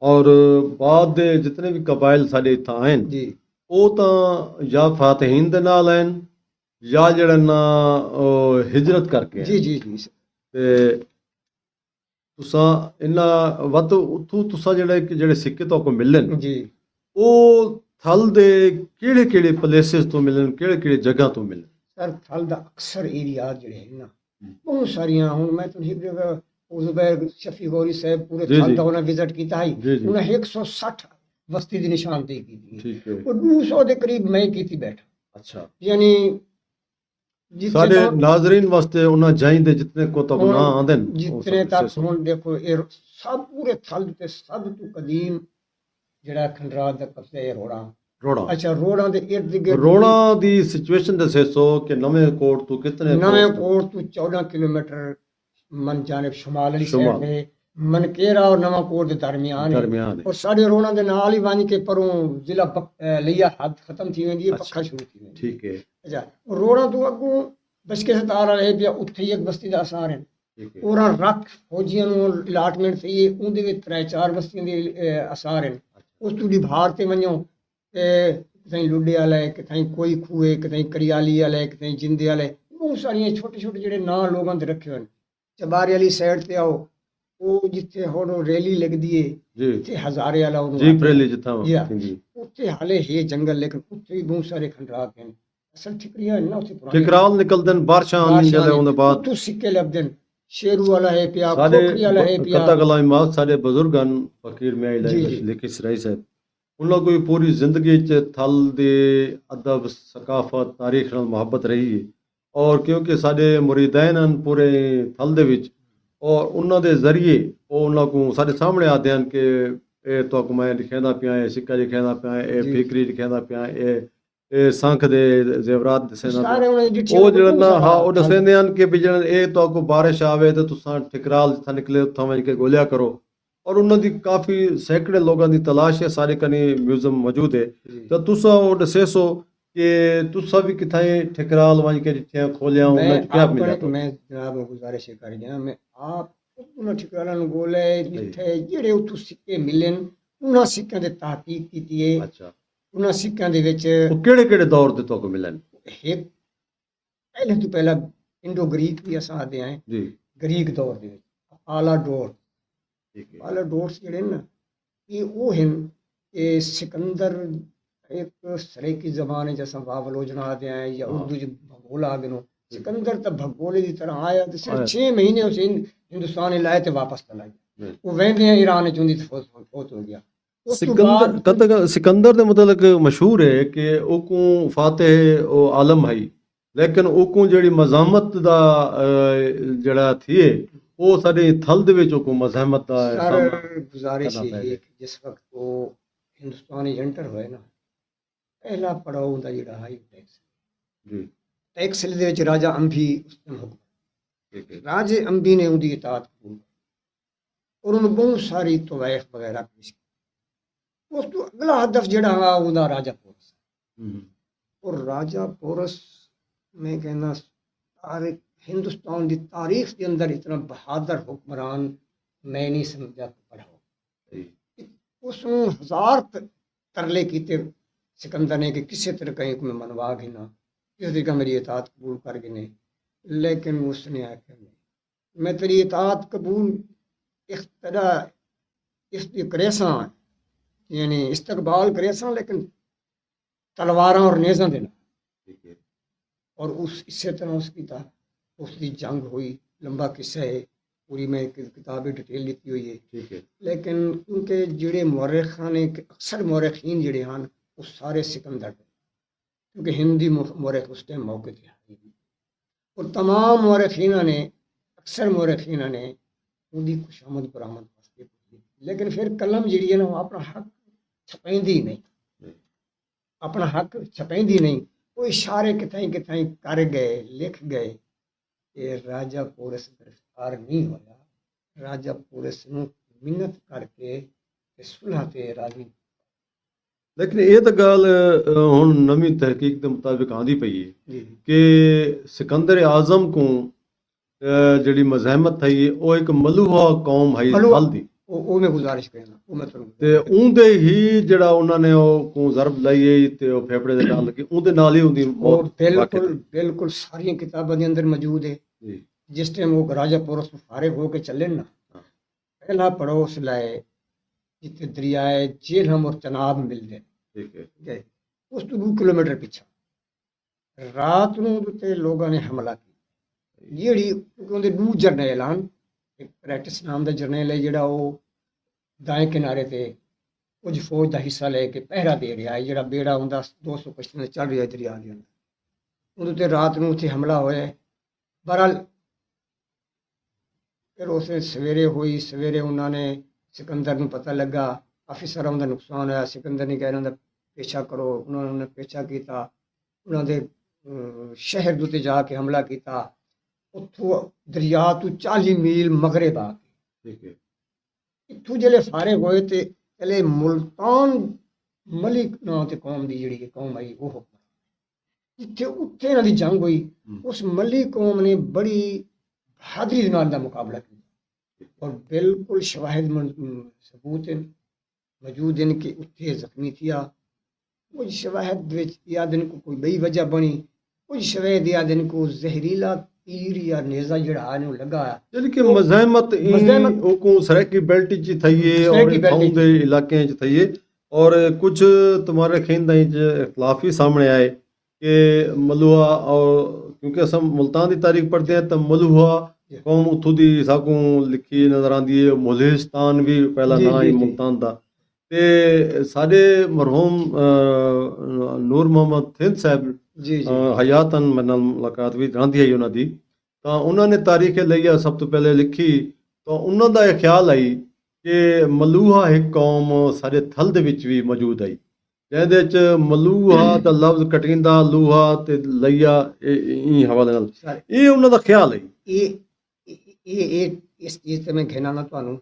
और बाद दे जितने भी कबाइल साडे इत्थां आए वो तां या फातहीन दे नाल आए या जेड़ा ना हिजरत करके ते तुसां इन्ना वध उत्थों तुसां जेड़े सिक्के तो को मिलन वो थल दे केड़े प्लेसिस तो मिलन, केड़े जगह तो मिलन? सर थल दा अक्सर एरिया जेड़े हैं ना बहुत सारियां हुण मैं तुहानू उज़बैर शफी गौरी साहब पूरे थल दा उन्हें विजिट किया है, उन्हें 160 बस्ती की निशानदेही की थी और 200 के करीब मैं की थी बैठा। अच्छा, यानी सारे नाजरीन वास्ते उन्हें जाइंदे जितने को तक ना आंदे जितने तक हुण देखो ये सब पूरे थल ते सब तो कदीम जेड़ा खंडरात दा कब्जा है ਰੋੜਾ ਅੱਛਾ ਰੋਡਾਂ ਦੇ ਇਰਦ ਗਿਰਦ ਰੋੜਾ ਦੀ ਸਿਚੁਏਸ਼ਨ ਦੱਸੇ ਸੋ ਕਿ ਨਵੇਂ ਕੋਟ ਤੋਂ ਕਿਤਨੇ ਨਵੇਂ ਕੋਟ ਤੋਂ 14 ਕਿਲੋमीटर मन जानिब शुमाल वाली साइड शुमाल। है मनकेरा और नवा कोट के दरमियान है दरमियान है। और साढ़े रोड़ा के नाल ही वंज के परों जिला लिया हद खत्म थी वेंदी है अच्छा। पक्का शुरू थी वेंदी ठीक है अच्छा रोड़ा तो अगों बचके सतारा रहे पिया उत्थे ही एक बस्ती दा आसार है ठीक है पूरा रख फौजियां ਨੂੰ ਅਲਾਟਮੈਂਟ ਸਹੀ ਹੈ ਉਹਦੇ ਵਿੱਚ 3-4 ਬਸਤੀਆਂ ਦੇ ਅਸਾਰ ਹਨ ਉਸ ਤੋਂ ਦੀ ਬਾਹਰ ਤੇ ਵੰਜੋ ਤੇ ਕਿਤੇ ਲੁੱਡੇ ਵਾਲਾ ਹੈ ਕਿਤੇ ਕੋਈ ਖੂਏ ਕਿਤੇ ਕੜਿਆਲੀ ਵਾਲਾ ਹੈ ਕਿਤੇ ਜਿੰਦੇ ਵਾਲਾ ਹੈ ਬਹੁਤ ਸਾਰੀਆਂ ਛੋਟੇ ਛੋਟੇ ਜਿਹੜੇ ਨਾਂ ਲੋਕਾਂ ਦੇ ਰੱਖੇ ਹੋਏ ਚਬਾਰੇ ਵਾਲੀ ਸਾਈਡ ਤੇ ਆਓ ਉਹ ਜਿੱਥੇ ਹੁਣ ਰੈਲੀ ਲੱਗਦੀ ਹੈ जी ਤੇ ਹਜ਼ਾਰੇ ਵਾਲਾ ਉਹਨੂੰ जीप रैली जिता Yeah. जी ਉੱਥੇ ਹਾਲੇ ਹੈ ਜੰਗਲ ਲੇਕਿਨ ਉੱਥੇ ਵੀ ਬਹੁਤ ਸਾਰੇ ਖੰਡਰਾਤ ਹਨ ਅਸਲ ਠਿਕਰੀਆਂ ਹਨ ਨਾ ਉੱਥੇ ਪੁਰਾਣੀ ठिकराल निकलदन बारिशां आनी जदे ਉਹਦੇ ਬਾਅਦ ਉੱਥੋਂ ਸਿੱਕੇ ਲੱਭਦੇ ਨੇ ਸ਼ੇਰੂ ਵਾਲਾ ਹੈ ਪਿਆ ਸਾਡੇ ਖੋਖਰੀ ਵਾਲਾ ਹੈ ਪਿਆ ਕਤਾ ਕਲਾ ਇਮਾਮ ਸਾਡੇ ਬਜ਼ੁਰਗ ਹਨ ਫਕੀਰ ਮੈਂ ਜੀ, ਇਲਾਈ ਜੀ। ਲਿਖੀ ਸਰਾਈ ਸਾਹਿਬ ਉਹਨਾਂ ਕੋਈ ਪੂਰੀ ਜ਼ਿੰਦਗੀ ਚ ਥਲ ਦੇ ਅਦਬ ਸਕਾਫਤ ਤਾਰੀਖ ਨਾਲ ਮੁਹੱਬਤ ਰਹੀ ਹੈ ਔਰ ਕਿਉਂਕਿ ਸਾਡੇ ਮੁਰੀदैन ਹਨ ਪੂਰੇ ਥਲ ਦੇ ਵਿੱਚ ਔਰ ਉਹਨਾਂ ਦੇ ਜ਼ਰੀਏ ਉਹ ਉਹਨਾਂ ਨੂੰ ਸਾਡੇ ਸਾਹਮਣੇ ਆਦੇ ਹਨ ਕਿ ਇਹ ਤੋਂ ਮੈਂ ਲਿਖਿਆ ਪਿਆ ਇਹ ਸਿੱਕਾ ਲਿਖਿਆ ਪਿਆ ਇਹ ਜੀ। ਫਿਕਰੀ ਲਿਖਿਆ ਪਿਆ ਇਹ ਸੰਖ ਦੇ ਜ਼ੇਵਰਾਤ ਦਿਸੇ ਨਾ ਸਾਰੇ ਉਹਨਾਂ ਦੀ ਉਹ ਜਿਹੜਾ ਨਾ ਹਾਂ ਉਹ ਦੱਸਦੇ ਹਨ ਕਿ ਵੀ ਜਿਹੜਾ ਇਹ ਤੋਂ ਕੋ ਬਾਰਿਸ਼ ਆਵੇ ਤੇ ਤੁਸੀਂ ਠਿਕਰਾਲ ਜਿੱਥਾਂ ਨਿਕਲੇ ਉੱਥੋਂ ਵੇਖ ਕੇ ਗੋਲਿਆ ਕਰੋ ਔਰ ਉਹਨਾਂ ਦੀ ਕਾਫੀ ਸੈਂਕੜੇ ਲੋਕਾਂ ਦੀ ਤਲਾਸ਼ ਹੈ ਸਾਰੇ ਕਨੀ ਮਿਊਜ਼ੀਅਮ ਮੌਜੂਦ ਹੈ ਤਾਂ ਤੁਸੀਂ ਉਹ ਦੱਸੇ ਸੋ ਕਿ ਤੁਸੀਂ ਵੀ ਕਿਥੇ ਠਿਕਰਾਲ ਵਾਂ ਕੇ ਜਿੱਥੇ ਖੋਲਿਆ ਉਹਨਾਂ ਚ ਕਿਆ ਮਿਲਿਆ ਮੈਂ ਜਨਾਬ ਨੂੰ ਗੁਜ਼ਾਰਿਸ਼ ਕਰ ਗਿਆ ਮੈਂ ਆਪ ਉਹਨਾਂ ਠਿਕਾਣਾਂ ਨੂੰ ਗੋਲੇ ਜਿੱਥੇ ਜਿਹੜੇ ਉੱਥੋਂ ਸਿੱਕੇ ਮਿਲਣ ਉਹਨਾਂ ਸਿੱਕਿਆਂ ਦੇ ਤਹਿਕੀਕ ਕੀਤੀ ਹੈ ਅੱਛਾ ਉਹਨਾਂ ਸਿੱਕਿਆਂ ਦੇ ਵਿੱਚ ਉਹ ਕਿਹੜੇ ਕਿਹੜੇ ਦੌਰ ਦੇ ਤੋਂ ਮਿਲਣ ਇੱਕ ਪਹਿਲੇ ਤੋਂ ਪਹਿਲਾਂ ਇੰਡੋ ਗ੍ਰੀਕ ਵੀ ਅਸਾਂ ਆਦੇ ਆਏ ਜੀ ਗ੍ਰੀਕ ਦੌਰ ਦੇ ਵਿੱਚ ਆਲਾ ਡੋਰ ਠੀਕ ਹੈ ਆਲਾ ਡੋਰਸ ਜਿਹੜੇ ਨੇ ਨਾ ਇਹ ਉਹ ਹਨ ਕਿ ਸਿਕੰਦਰ ਇੱਕ ਸरेकी ਜ਼ਬਾਨ है जैसा बावलोजना आते हैं या उर्दू जो भगोल आ गए सिकंदर तो भगोले की तरह आया तो सिर्फ 6 महीने उसे हिंदुस्तान लाए तो वापस चला गया वो वहदे हैं ईरान चुंदी फौत हो गया सिकंदर कद सिकंदर ਦੇ ਮੁਤਲਕ ਮਸ਼ਹੂਰ ਹੈ ਕਿ ਉਹ ਕੋ ਫਾਤਿਹ ਉਹ ਆਲਮ ਹੈ ਲੇਕਿਨ ਉਹ ਕੋ ਜਿਹੜੀ ਮਜ਼ਾਮਤ ਦਾ ਜਿਹੜਾ ਥੀ ਉਹ ਸਾਡੇ ਥਲ ਦੇ ਵਿੱਚ ਉਹ ਕੋ ਮਜ਼ਾਮਤ ਦਾ सर गुजारिश ये है कि जिस वक्त वो हिंदुस्तान एंटर होए ना पहला पड़ाव ਹੁੰਦਾ ਜਿਹੜਾ ਹਾਈ ਟੈਕਸ ਜੀ ਟੈਕਸ ਦੇ ਵਿੱਚ ਰਾਜਾ ਅੰਬੀ ਉਸ ਦਿਨ ਹੁਕਮ ਠੀਕ ਹੈ ਰਾਜੇ ਅੰਬੀ ਨੇ ਉਹਦੀ ਇਤਾਅਤ ਕਬੂਲ ਔਰ ਉਹਨੂੰ ਬਹੁਤ ਸਾਰੀ ਤਵਾਇਫ ਵਗੈਰਾ ਪੇਸ਼ ਕੀਤੀ ਉਸ ਤੋਂ ਅਗਲਾ ਹਦਫ ਜਿਹੜਾ ਵਾ ਉਹਦਾ ਰਾਜਾ ਪੋਰਸ ਔਰ ਰਾਜਾ ਪੋਰਸ ਮੈਂ ਕਹਿੰਦਾ ਸਾਰੇ हिंदुस्तान की तारीख के अंदर इतना बहादुर हुक्मरान मैं नहीं समझा पढ़ाओ उसनों हजार तरले किए सिकंदर ने कि किसी तरह कहीं को मैं मनवा के ना किस तरीका मेरी इताअत कबूल कर के नहीं लेकिन उसने आख्या नहीं मैं तेरी इताअत कबूल इख्तरा करेसा यानी इस्तकबाल करेसा लेकिन तलवारा और नेज़ा देना और उस इसी तरह उसकी था उसकी जंग हुई लंबा किस्सा है पूरी मैं किताबें डिटेल लिखी हुई है ठीक है लेकिन उनके जोड़े मौरखान ने अक्सर मौरखीन जोड़े हैं वो सारे सिकंदर क्योंकि हिंदी मौरख उस टाइम मौके थे और तमाम मौरखीन ने अक्सर मौरखीन ने उनकी खुशामद बरामद वास्ते लेकिन फिर कलम जी है ना वो अपना हक छपेंदी नहीं अपना हक छपेंदी नहीं वो इशारे कितने कितने कर गए लिख गए ये राजा पोरस गिरफ्तार नहीं होया राजा पोरस ਨੂੰ ਮਿਹਨਤ ਕਰਕੇ ਤੇ ਸੁਲਹ ਤੇ ਰਾਜ਼ੀ ਲੇਕਿਨ ਇਹ ਤਾਂ ਗੱਲ ਹੁਣ ਨਵੀਂ ਤਹਿਕੀਕ ਦੇ ਮੁਤਾਬਿਕ ਆਂਦੀ ਪਈ ਹੈ ਜੀ ਕਿ ਸਿਕੰਦਰ ਆਜ਼ਮ ਕੋ ਜਿਹੜੀ ਮਜ਼ਹਿਮਤ ਹੈ ਉਹ ਇੱਕ ਮਲੂਹਾ ਕੌਮ ਹੈ ਹਲ ਦੀ ਉਹ ਮੈਂ ਗੁਜ਼ਾਰਿਸ਼ ਕਰਨਾ ਉਹ ਮੈਂ ਤੁਹਾਨੂੰ ਤੇ ਉਹਦੇ ਹੀ ਜਿਹੜਾ ਉਹਨਾਂ ਨੇ ਉਹ ਕੋ ਜ਼ਰਬ ਲਾਈ ਤੇ ਉਹ ਫੇਫੜੇ ਦੇ ਨਾਲ ਲੱਗੀ ਉਹਦੇ ਨਾਲ ਹੀ ਹੁੰਦੀ ਉਹ ਬਿਲਕੁਲ ਸਾਰੀਆਂ ਕਿਤਾਬਾਂ ਦੇ ਅੰਦਰ ਮੌਜੂਦ ਹੈ ਜੀ ਜਿਸ ਟਾਈਮ ਉਹ ਰਾਜਾ ਪੋਰਸ ਤੋਂ ਫਾਰਿਗ ਹੋ ਕੇ ਚੱਲੇ ਨਾ ਪਹਿਲਾ ਪੜੋਸ ਲਾਏ ਜਿੱਥੇ ਦਰਿਆਏ ਜੇਹਲਮ ਔਰ ਚਨਾਬ ਮਿਲਦੇ ਠੀਕ ਹੈ ਗਏ ਉਸ ਤੋਂ 2 ਕਿਲੋਮੀਟਰ ਪਿੱਛੇ ਰਾਤ ਨੂੰ ਉੱਤੇ ਲੋਕਾਂ ਨੇ ਹਮਲਾ ਕੀਤਾ ਜਿਹੜੀ ਉਹਦੇ 2 ਜਰਨੈਲ ਹਨ ਇੱਕ ਪ੍ਰੈਕਟਿਸ ਨਾਮ ਦਾ ਜਰਨੈਲ ਹੈ ਜਿਹੜਾ ਉਹ ਦਾएं ਕਿਨਾਰੇ ਤੇ ਕੁਝ ਫੌਜ ਦਾ ਹਿੱਸਾ ਲੈ ਕੇ ਪਹਿਰਾ ਦੇ ਰਿਹਾ ਹੈ ਜਿਹੜਾ ਬੇੜਾ ਹੁੰਦਾ 200 ਕਸ਼ਤੀਆਂ ਚੱਲ ਰਿਹਾ ਦਰਿਆ ਦੇ ਅੰਦਰ ਉਹਦੇ ਤੇ ਰਾਤ ਨੂੰ ਉੱਥੇ ਹਮਲਾ ਹੋਇਆ ਬਹਰਹਾਲ ਫਿਰ ਉਸੇ ਸਵੇਰੇ ਹੋਈ ਸਵੇਰੇ ਉਹਨਾਂ ਨੇ ਸਿਕੰਦਰ ਨੂੰ ਪਤਾ ਲੱਗਾ ਕਾਫੀ ਸਾਰਾ ਉਹਦਾ ਨੁਕਸਾਨ ਹੋਇਆ ਸਿਕੰਦਰ ਨੇ ਕਹਿ ਰਿਹਾ ਪੇਸ਼ਾ ਕਰੋ। ਉਹਨਾਂ ਨੇ ਪੇਸ਼ਾ ਕੀਤਾ, ਉਹਨਾਂ ਦੇ ਸ਼ਹਿਰ ਦੇ ਉੱਤੇ ਜਾ ਕੇ ਹਮਲਾ ਕੀਤਾ। ਉੱਥੋਂ ਦਰਿਆ ਤੋਂ 40 ਮੀਲ ਮਗਰਬ ਆ ਕੇ ਠੀਕ ਹੈ ਇੱਥੋਂ ਜਿਹੜੇ ਫਾਰੇ ਹੋਏ ਤੇ ਚਲੇ ਮੁਲਤਾਨ ਮਲਿਕ ਨਾਂ ਤੇ ਕੌਮ ਦੀ ਜਿਹੜੀ ਕੌਮ ਆਈ ਉਹ ਜਿੱਥੇ ਉੱਥੇ ਇਹਨਾਂ ਦੀ ਜੰਗ ਹੋਈ। ਉਸ ਮਲਿਕ ਕੌਮ ਨੇ ਬੜੀ ਬਹਾਦਰੀ ਦੇ ਨਾਲ ਦਾ ਮੁਕਾਬਲਾ ਕੀਤਾ ਔਰ ਬਿਲਕੁਲ ਸ਼ਵਾਹਿਦ ਸਬੂਤ मौजूद हैं कि उत्थे जख्मी थिया। कुछ शवाहद विच याद को कोई बई वजह बनी, कुछ शवाहद याद को जहरीला तीर या नेजा जड़ा ने लगा यानी कि मज़ाहमत ओ को सराकी बेल्ट च थईए और गांव दे इलाके च थईए। और कुछ तुम्हारे खिंदा च इख्तिलाफ ही सामने आए कि मलुआ और क्योंकि अस मुल्तान की तारीख पढ़ते हैं तो मलुआ कौम उथों दी साकू लिखी नजर आती है। मुलिस्तान भी पहला ना ही मुल्तान दा। ਤੇ ਸਾਡੇ ਮਰਹੂਮ ਨੂਰ ਮੁਹੰਮਦ ਥਿੰਦ ਸਾਹਿਬ ਜੀ ਹਯਾਤਨ ਮੇਰੇ ਨਾਲ ਮੁਲਾਕਾਤ ਵੀ ਰਹਿੰਦੀ ਹੈ ਉਹਨਾਂ ਦੀ। ਤਾਂ ਉਹਨਾਂ ਨੇ ਤਾਰੀਖ ਲਈਆ ਸਭ ਤੋਂ ਪਹਿਲੇ ਲਿਖੀ ਤਾਂ ਉਹਨਾਂ ਦਾ ਇਹ ਖਿਆਲ ਆਈ ਕਿ ਮਲੂਹਾ ਇੱਕ ਕੌਮ ਸਾਡੇ ਥਲ ਦੇ ਵਿੱਚ ਵੀ ਮੌਜੂਦ ਆਈ ਜਿਹਦੇ 'ਚ ਮਲੂਹਾ ਦਾ ਲਫ਼ਜ਼ ਕਟਿੰਦਾ ਲੂਹਾ ਤੇ ਲਈਆ ਇਹ ਹਵਾਲੇ ਨਾਲ ਇਹ ਉਹਨਾਂ ਦਾ ਖਿਆਲ ਹੈ। ਇਹ ਇਸ ਚੀਜ਼ ਤੇ ਮੈਂ ਕਹਿਣਾ ਨਾ ਤੁਹਾਨੂੰ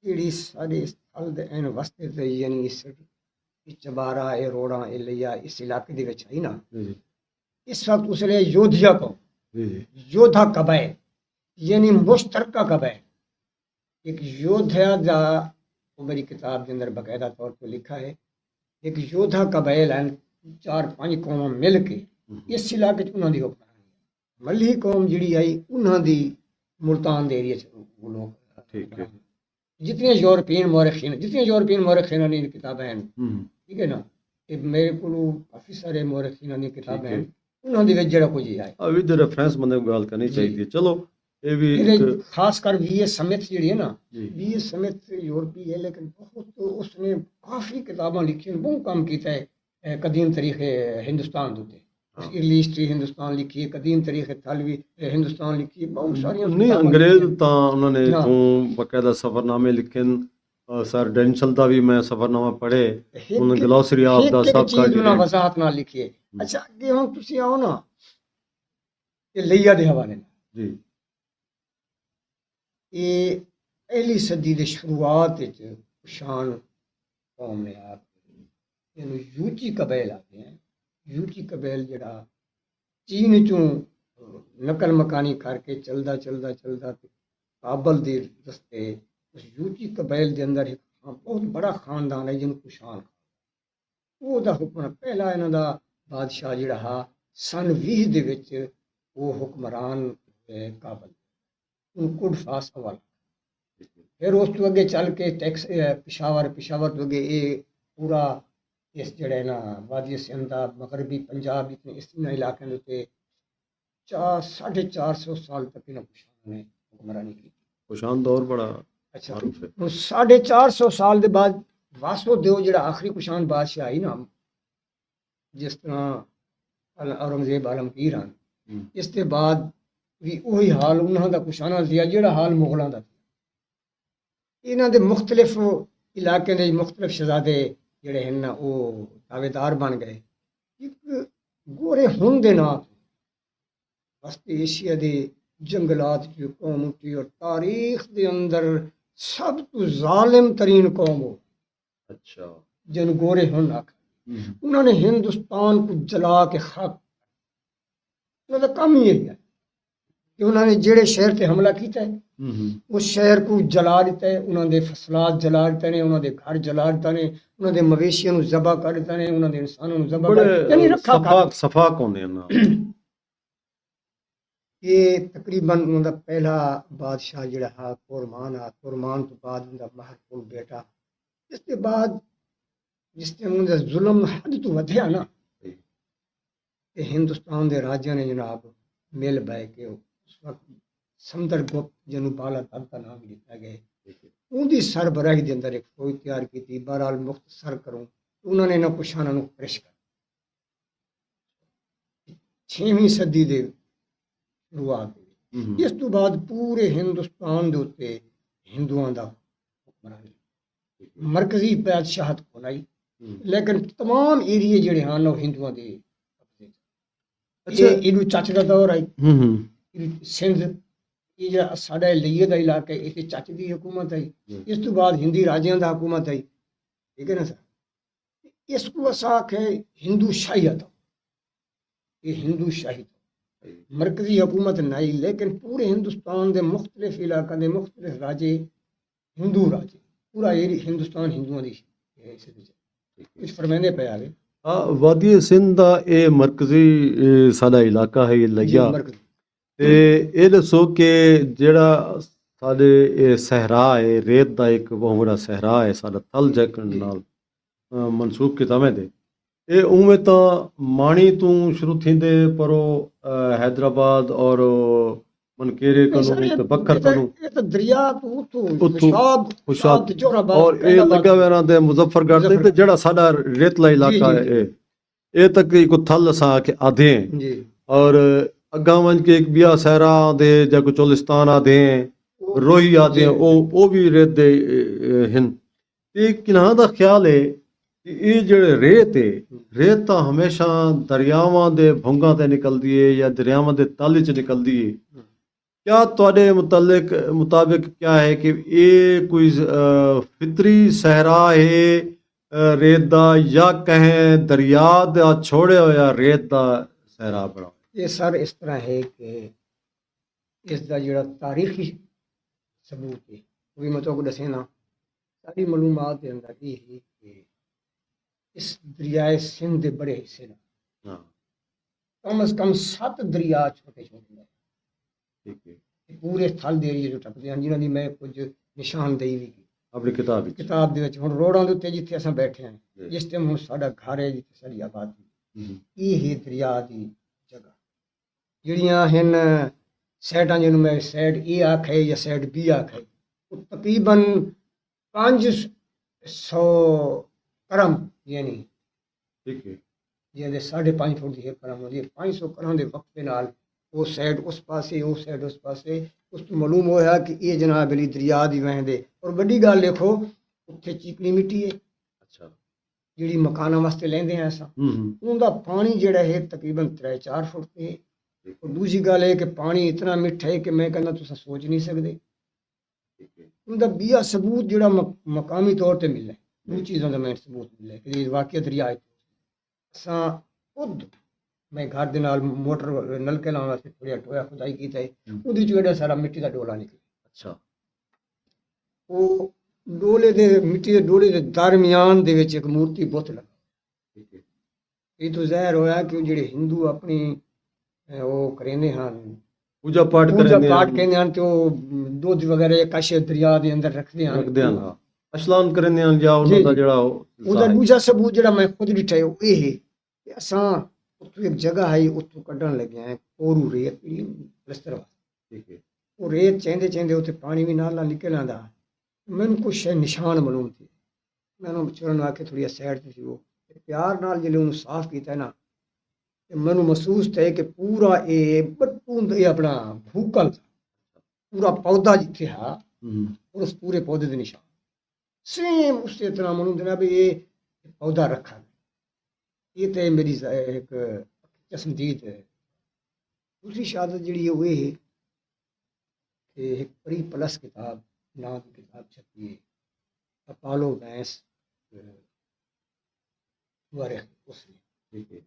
ਜਿਹੜੀ ਸਾਡੇ ਥਲ ਦੇ ਐਨ ਵਸਤੇ ਤੇ ਯਾਨੀ ਇਸ ਚਬਾਰਾ ਇਹ ਰੋੜਾਂ ਇਹ ਲਈਆ ਇਸ ਇਲਾਕੇ ਦੇ ਵਿੱਚ ਆਈ ਨਾ ਇਸ ਵਕਤ ਉਸ ਲਈ ਯੋਧਿਆ ਕੌਮ योद्धा कबाइल यानी मुश्तरका कबाइल एक योद्धा का वो मेरी किताब के अंदर बाकायदा तौर पर लिखा है। एक योद्धा कबाइल हैं 4-5 कौम मिल के इस इलाके उन्होंने हुक्मरानी मल्ही कौम जी आई उन्होंने मुल्तान के एरिया वो लोग जितने यूरोपियन मौरखीन ने किताबें हैं ठीक है ना। मेरे को काफ़ी सारे मौरखीन ने किताबें हैं ਉਹਨਾਂ ਦੇ ਵਿੱਚ ਜਿਹੜਾ ਕੁਝ ਆਇਆ ਆ ਵੀ ਦੇ ਰੈਫਰੈਂਸ ਬੰਦੇ ਨੂੰ ਗੱਲ ਕਰਨੀ ਚਾਹੀਦੀ ਹੈ। ਚਲੋ ਇਹ ਵੀ ਖਾਸ ਕਰ ਵੀ ਸਮਿਥ ਜਿਹੜੀ ਹੈ ਨਾ ਵੀ ਸਮਿਥ ਯੂਰਪੀ ਹੈ ਲੇਕਿਨ ਬਹੁਤ ਉਸਨੇ ਕਾਫੀ ਕਿਤਾਬਾਂ ਲਿਖੀਆਂ ਬਹੁਤ ਕੰਮ ਕੀਤਾ ਹੈ ਕਦੀਮ ਤਾਰੀਖ ਹਿੰਦੁਸਤਾਨ ਦੇ ਉੱਤੇ अर्ली हिस्ट्री हिंदुस्तान लिखी है कदीम तारीख थालवी हिंदुस्तान लिखी है बहुत सारी नहीं अंग्रेज ਤਾਂ ਉਹਨਾਂ ਨੇ ਤੋਂ ਬਕਾਇਦਾ ਸਫਰਨਾਮੇ ਲਿਖੇ ਸਰ ਡੈਂਸਲ ਦਾ ਵੀ ਮੈਂ ਸਫਰਨਾਮਾ ਪੜ੍ਹੇ ਉਹਨਾਂ ਗਲੋਸਰੀ ਆਫ ਦਾ ਸਭ ਚੀਜ਼ ਉਹਨਾਂ ਵਜ਼ਾਹਤ ਨਾਲ ਲਿਖੀ ਹੈ। ਅੱਛਾ ਅੱਗੇ ਹੁਣ ਤੁਸੀਂ ਆਓ ਨਾ ਇਹ ਲਈਆ ਦੇ ਹਵਾਲੇ ਨਾਲ ਜੀ ਇਹ ਪਹਿਲੀ ਸਦੀ ਦੇ ਸ਼ੁਰੂਆਤ ਵਿੱਚ ਕੁਸ਼ਾਨ ਕੌਮ ਨੇ ਆਪ ਇਹਨੂੰ ਯੂਚੀ ਕਬੀਲ ਆਖਦੇ ਹਨ। ਯੂਚੀ ਕਬੀਲ ਜਿਹੜਾ ਚੀਨ ਚੋਂ ਨਕਲ ਮਕਾਨੀ ਕਰਕੇ ਚਲਦਾ ਕਾਬਲ ਦੇ ਰਸਤੇ उस यूची कबैल के अंदर एक बहुत बड़ा खानदान है जिन्होंने कुशान ਉਹਦਾ ਹੁਕਮ ਪਹਿਲਾ ਇਹਨਾਂ ਦਾ ਬਾਦਸ਼ਾਹ ਜਿਹੜਾ ਹਾ ਸਨ 20 ਦੇ ਵਿੱਚ ਉਹ ਹੁਕਮਰਾਨ ਕਾਬਲ ਉਨਕੁੜ ਫਾਸ ਅਵਲ ਫਿਰ ਉਸ ਤੋਂ ਅੱਗੇ ਚੱਲ ਕੇ ਟੈਕਸ ਪਿਸ਼ਾਵਰ ਤੋਂ ਅੱਗੇ ਇਹ ਪੂਰਾ ਇਸ ਜਿਹੜੇ ਨਾ ਵਾਦੀ ਸਿੰਧ ਦਾ ਮਗਰਬੀ ਪੰਜਾਬ ਇਸ ਇਲਾਕਿਆਂ ਦੇ ਉੱਤੇ 450 ਸਾਲ ਤੱਕ ਇਹਨਾਂ ਕੁਸ਼ਾਨ ਨੇ ਹੁਕਮਰਾਨੀ ਕੀਤੀ। ਕੁਸ਼ਾਨ ਦੌਰ ਬੜਾ अच्छा 450 साल के बाद वासो देव जो आखिरी कुशान बादशाह आई ना जिस तरह औरंगजेब आलमगीर हैं इस के बाद भी वही हाल उन्होंने का कुशाना दिया जो हाल मुगलों का इन्हों के मुख्तलिफ इलाके के मुख्तलिफ शहजादे जोड़े हैं ना वो दावेदार बन गए। एक गोरे होने ना वस्ती एशिया के जंगलात कौम उठी और तारीख के अंदर सब तो जालिम तरीन कौम हो अच्छा जिन गोरे होन उन्होंने हिंदुस्तान को जला के खाक उन्होंने काम ही यही है कि उन्होंने जेड़े शहर से हमला किया है उस शहर को जला दिता है। उन्होंने फसलात जला दिते ने उन्होंने घर जला दिता ने उन्होंने मवेशियों को ज़बह कर दिता ने उन्होंने इंसानों को ज़बह कर यानी रखा सफाक होंदे ना। ये तकरीबन उनका पहला बादशाह जोड़ा हा कुरमान तो बाद उनका महरपुर बेटा इसके बाद जिस टाइम उनका जुल्म हद तो वधिया ना ते हिंदुस्तान के राजा ने जनाब मिल बह के उस वक्त समंदर गुप्त जिन्होंने बाला तब का नाम दिता गया उनकी सरबराही के अंदर एक फौज तैयार की। बहरहाल मुख्तसर करूँ उन्होंने इन्होंने कुशाना को पेश कर 6वीं सदी के शुरुआत इस तो बाद पूरे हिंदुस्तान के उत्ते हिंदुओं का हुक्मरानी मरकजी बादशाहत बनाई लेकिन तमाम एरिए ਜਿਹੜੇ ਹਨ ਉਹ ਹਿੰਦੂਆਂ ਦੇ ਕਬਜ਼ੇ 'ਚ। ਅੱਛਾ। ਇਹਨੂੰ ਚੱਚ ਦਾ ਦੌਰ ਆਈ। ਹੂੰ ਸਿੰਧ ਇਹ ਜਿਹੜਾ ਸਾਡਾ ਲਈਏ ਦਾ ਇਲਾਕਾ ਹੈ, ਇੱਥੇ ਚੱਚ ਦੀ ਹਕੂਮਤ ਆਈ। ਹੂੰ। ਇਸ ਤੋਂ ਬਾਅਦ ਹਿੰਦੀ ਰਾਜਿਆਂ ਦਾ ਹਕੂਮਤ ਆਈ। ਠੀਕ ਹੈ ਨਾ ਸਰ। इसको असा आखे हिंदू शाहियत। ये हिंदू शाही मरकजी हुकूमत नहीं, लेकिन पूरे हिंदुस्तान के मुख्तलिफ इलाकों के मुख्तलिफ राजे हिंदू राजे, पूरा एरिया हिंदुस्तान हिंदुओं की कुछ फरमाने पे आवे। वादी सिंध का ये मरकजी साडा इलाका है, ये लग्या ते ये दसो कि जेड़ा साडे ये सहरा है, रेत का एक बहुत बड़ा सहरा है, साडा थल जैकन नाल मनसूब किताबें दे ये उमें तो माणी तू शुरू थींदे परो हैदराबाद और मनकेरे कनू ते बखर कनू ये तो दरिया तो उतो खुशाब खुशाब जोराबाद और ये लगा वेरा दे मुजफ्फरगढ़ ते जेड़ा साडा रेतला इलाका है ये तक को थल सा के आधे जी। और अगा वंज के एक बिया सहरा दे जा को चोलिस्तान आधे रोही आधे ओ भी रेत दे हिन ते किना दा ख्याल है कि ये जेड़े रेत है, रेत तो हमेशा दरियावां दे भुंगा ते निकलदी है या दरियावां दे तल च निकलदी है। क्या तुहाडे मुताबिक क्या है कि ये कोई फितरी सहरा है रेत दा या कहें दरिया दा छोड़े होया रेत दा सहरा बड़ा? ये सर इस तरह है कि इसका जो तारीखी सबूत है वो भी मैं तो दसे ना सारी मालूमात के अंदर ये है कि इस दरियाए सिंध के बड़े हिस्से ना कम से कम 7 दरिया छोटे छोटे ठीक है पूरे थल दे एरिए जो टपदे हैं, जिन्हों की मैं कुछ निशानदेही भी की अपनी किताब दे विच। हुण रोडां दे उत्ते जिथे असां बैठे हैं जिस टाइम हुण साडा घर है जिथे साडी आबादी ये है दरिया की जगह ਜਿਹੜੀਆਂ ਹਨ ਸਾਈਡਾਂ ਜਿਹਨੂੰ मैं साइड ए आखे या साइड बी आखे तकरीबन 500 करम यानी ठीक है ਜਿਹਦੇ 5.5 फुट की एक करम होती है 500 करम के वक्त के नाल वो साइड उस पासे वो साइड उस पासे उस तो मालूम होया कि ये जनाब अली दरिया दी वहदे। और बड़ी गल देखो उत्थे चिकनी मिट्टी है अच्छा जिहड़ी मकाना वास्ते लेंदे हैं असां उनका पानी जिहड़ा है तकरीबन 3-4 फुट पे है। और दूसरी गल है कि पानी इतना मिठा है कि मैं कहना तुम सोच नहीं सकते। उनका बिया सबूत जो मकामी तौर पर मिले दो चीज़ों का मैं सबूत मिले कि वाकई दरिया असां खुद मैं घर के नाल मोटर नलके लाने वास्ते थोड़ा टोया खुदाई की उहदे च एडा सारा मिट्टी का डोला निकले। अच्छा वो डोले दे मिट्टी के डोले के दरमियान दे विच एक मूर्ति बुत लगा। ये तो ज़ाहिर होया कि जिहड़े हिंदू अपनी वो करेंदे हैं पूजा पाठ कहते हैं तो दूध वगैरह कश दरिया के अंदर रखते हैं अस्नान करने जा उन्हां दा जेड़ा उहदा दूजा सबूत जेड़ा मैं खुद डिठा है वो ये है कि असां उत्थों एक जगह है उत्थों कड्ढण लगे हैं कोरू रेत प्लस्तर वास्ते। ठीक है वो रेत चेंदे चेंदे उत्थे पानी भी नाल निकल आंदा। मैनूं कुछ निशान मालूम थे मैनूं चोरन आके थोड़ी साइड ते सी वो प्यार नाल जिहले उहनूं साफ कीता ना मैनूं महसूस थे कि पूरा ये बट्टू अपना भूकल पूरा पौधा जिथे है और उस पूरे पौधे के निशान सेम उस तरह मालूम देना भी ये पौधा रखा ये तो मेरी एक पसंदीद है। दूसरी शहादत जी वो है कि एक परी प्लस किताब नाम की किताब छपी है अपालो भैंस उसने ठीक है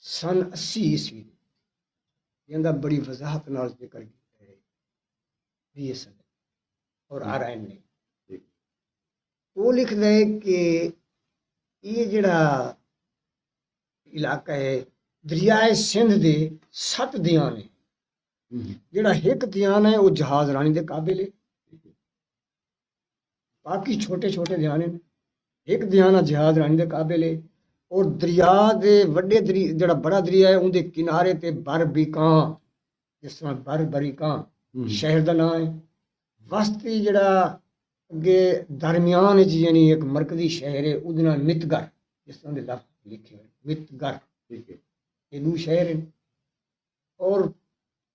सन 80 ईस्वी जिंदा बड़ी वजाहत नाल जिक्र किया है BSN और RN ने वो लिख रहे कि ये जड़ा इलाका है दरियाए सिंध दे 7 दियान है जड़ा एक दियान है वो जहाज रानी दे काबिल है बाकी छोटे छोटे दियान है एक दियाना जहाज रानी दे काबिल है। और दरिया दे वड्डे दरिया जड़ा बड़ा दरिया है उनके किनारे ते बरबीकां जिस तरह बरबरीकां शहर का नाम है वास्ते जड़ा अगे दरमियान यानी एक मरकजी शहर है उहदे नाल मितगर जिस तरह के लफ्ज़ लिखे हुए मितगर ठीक है ये दो शहर हैं। और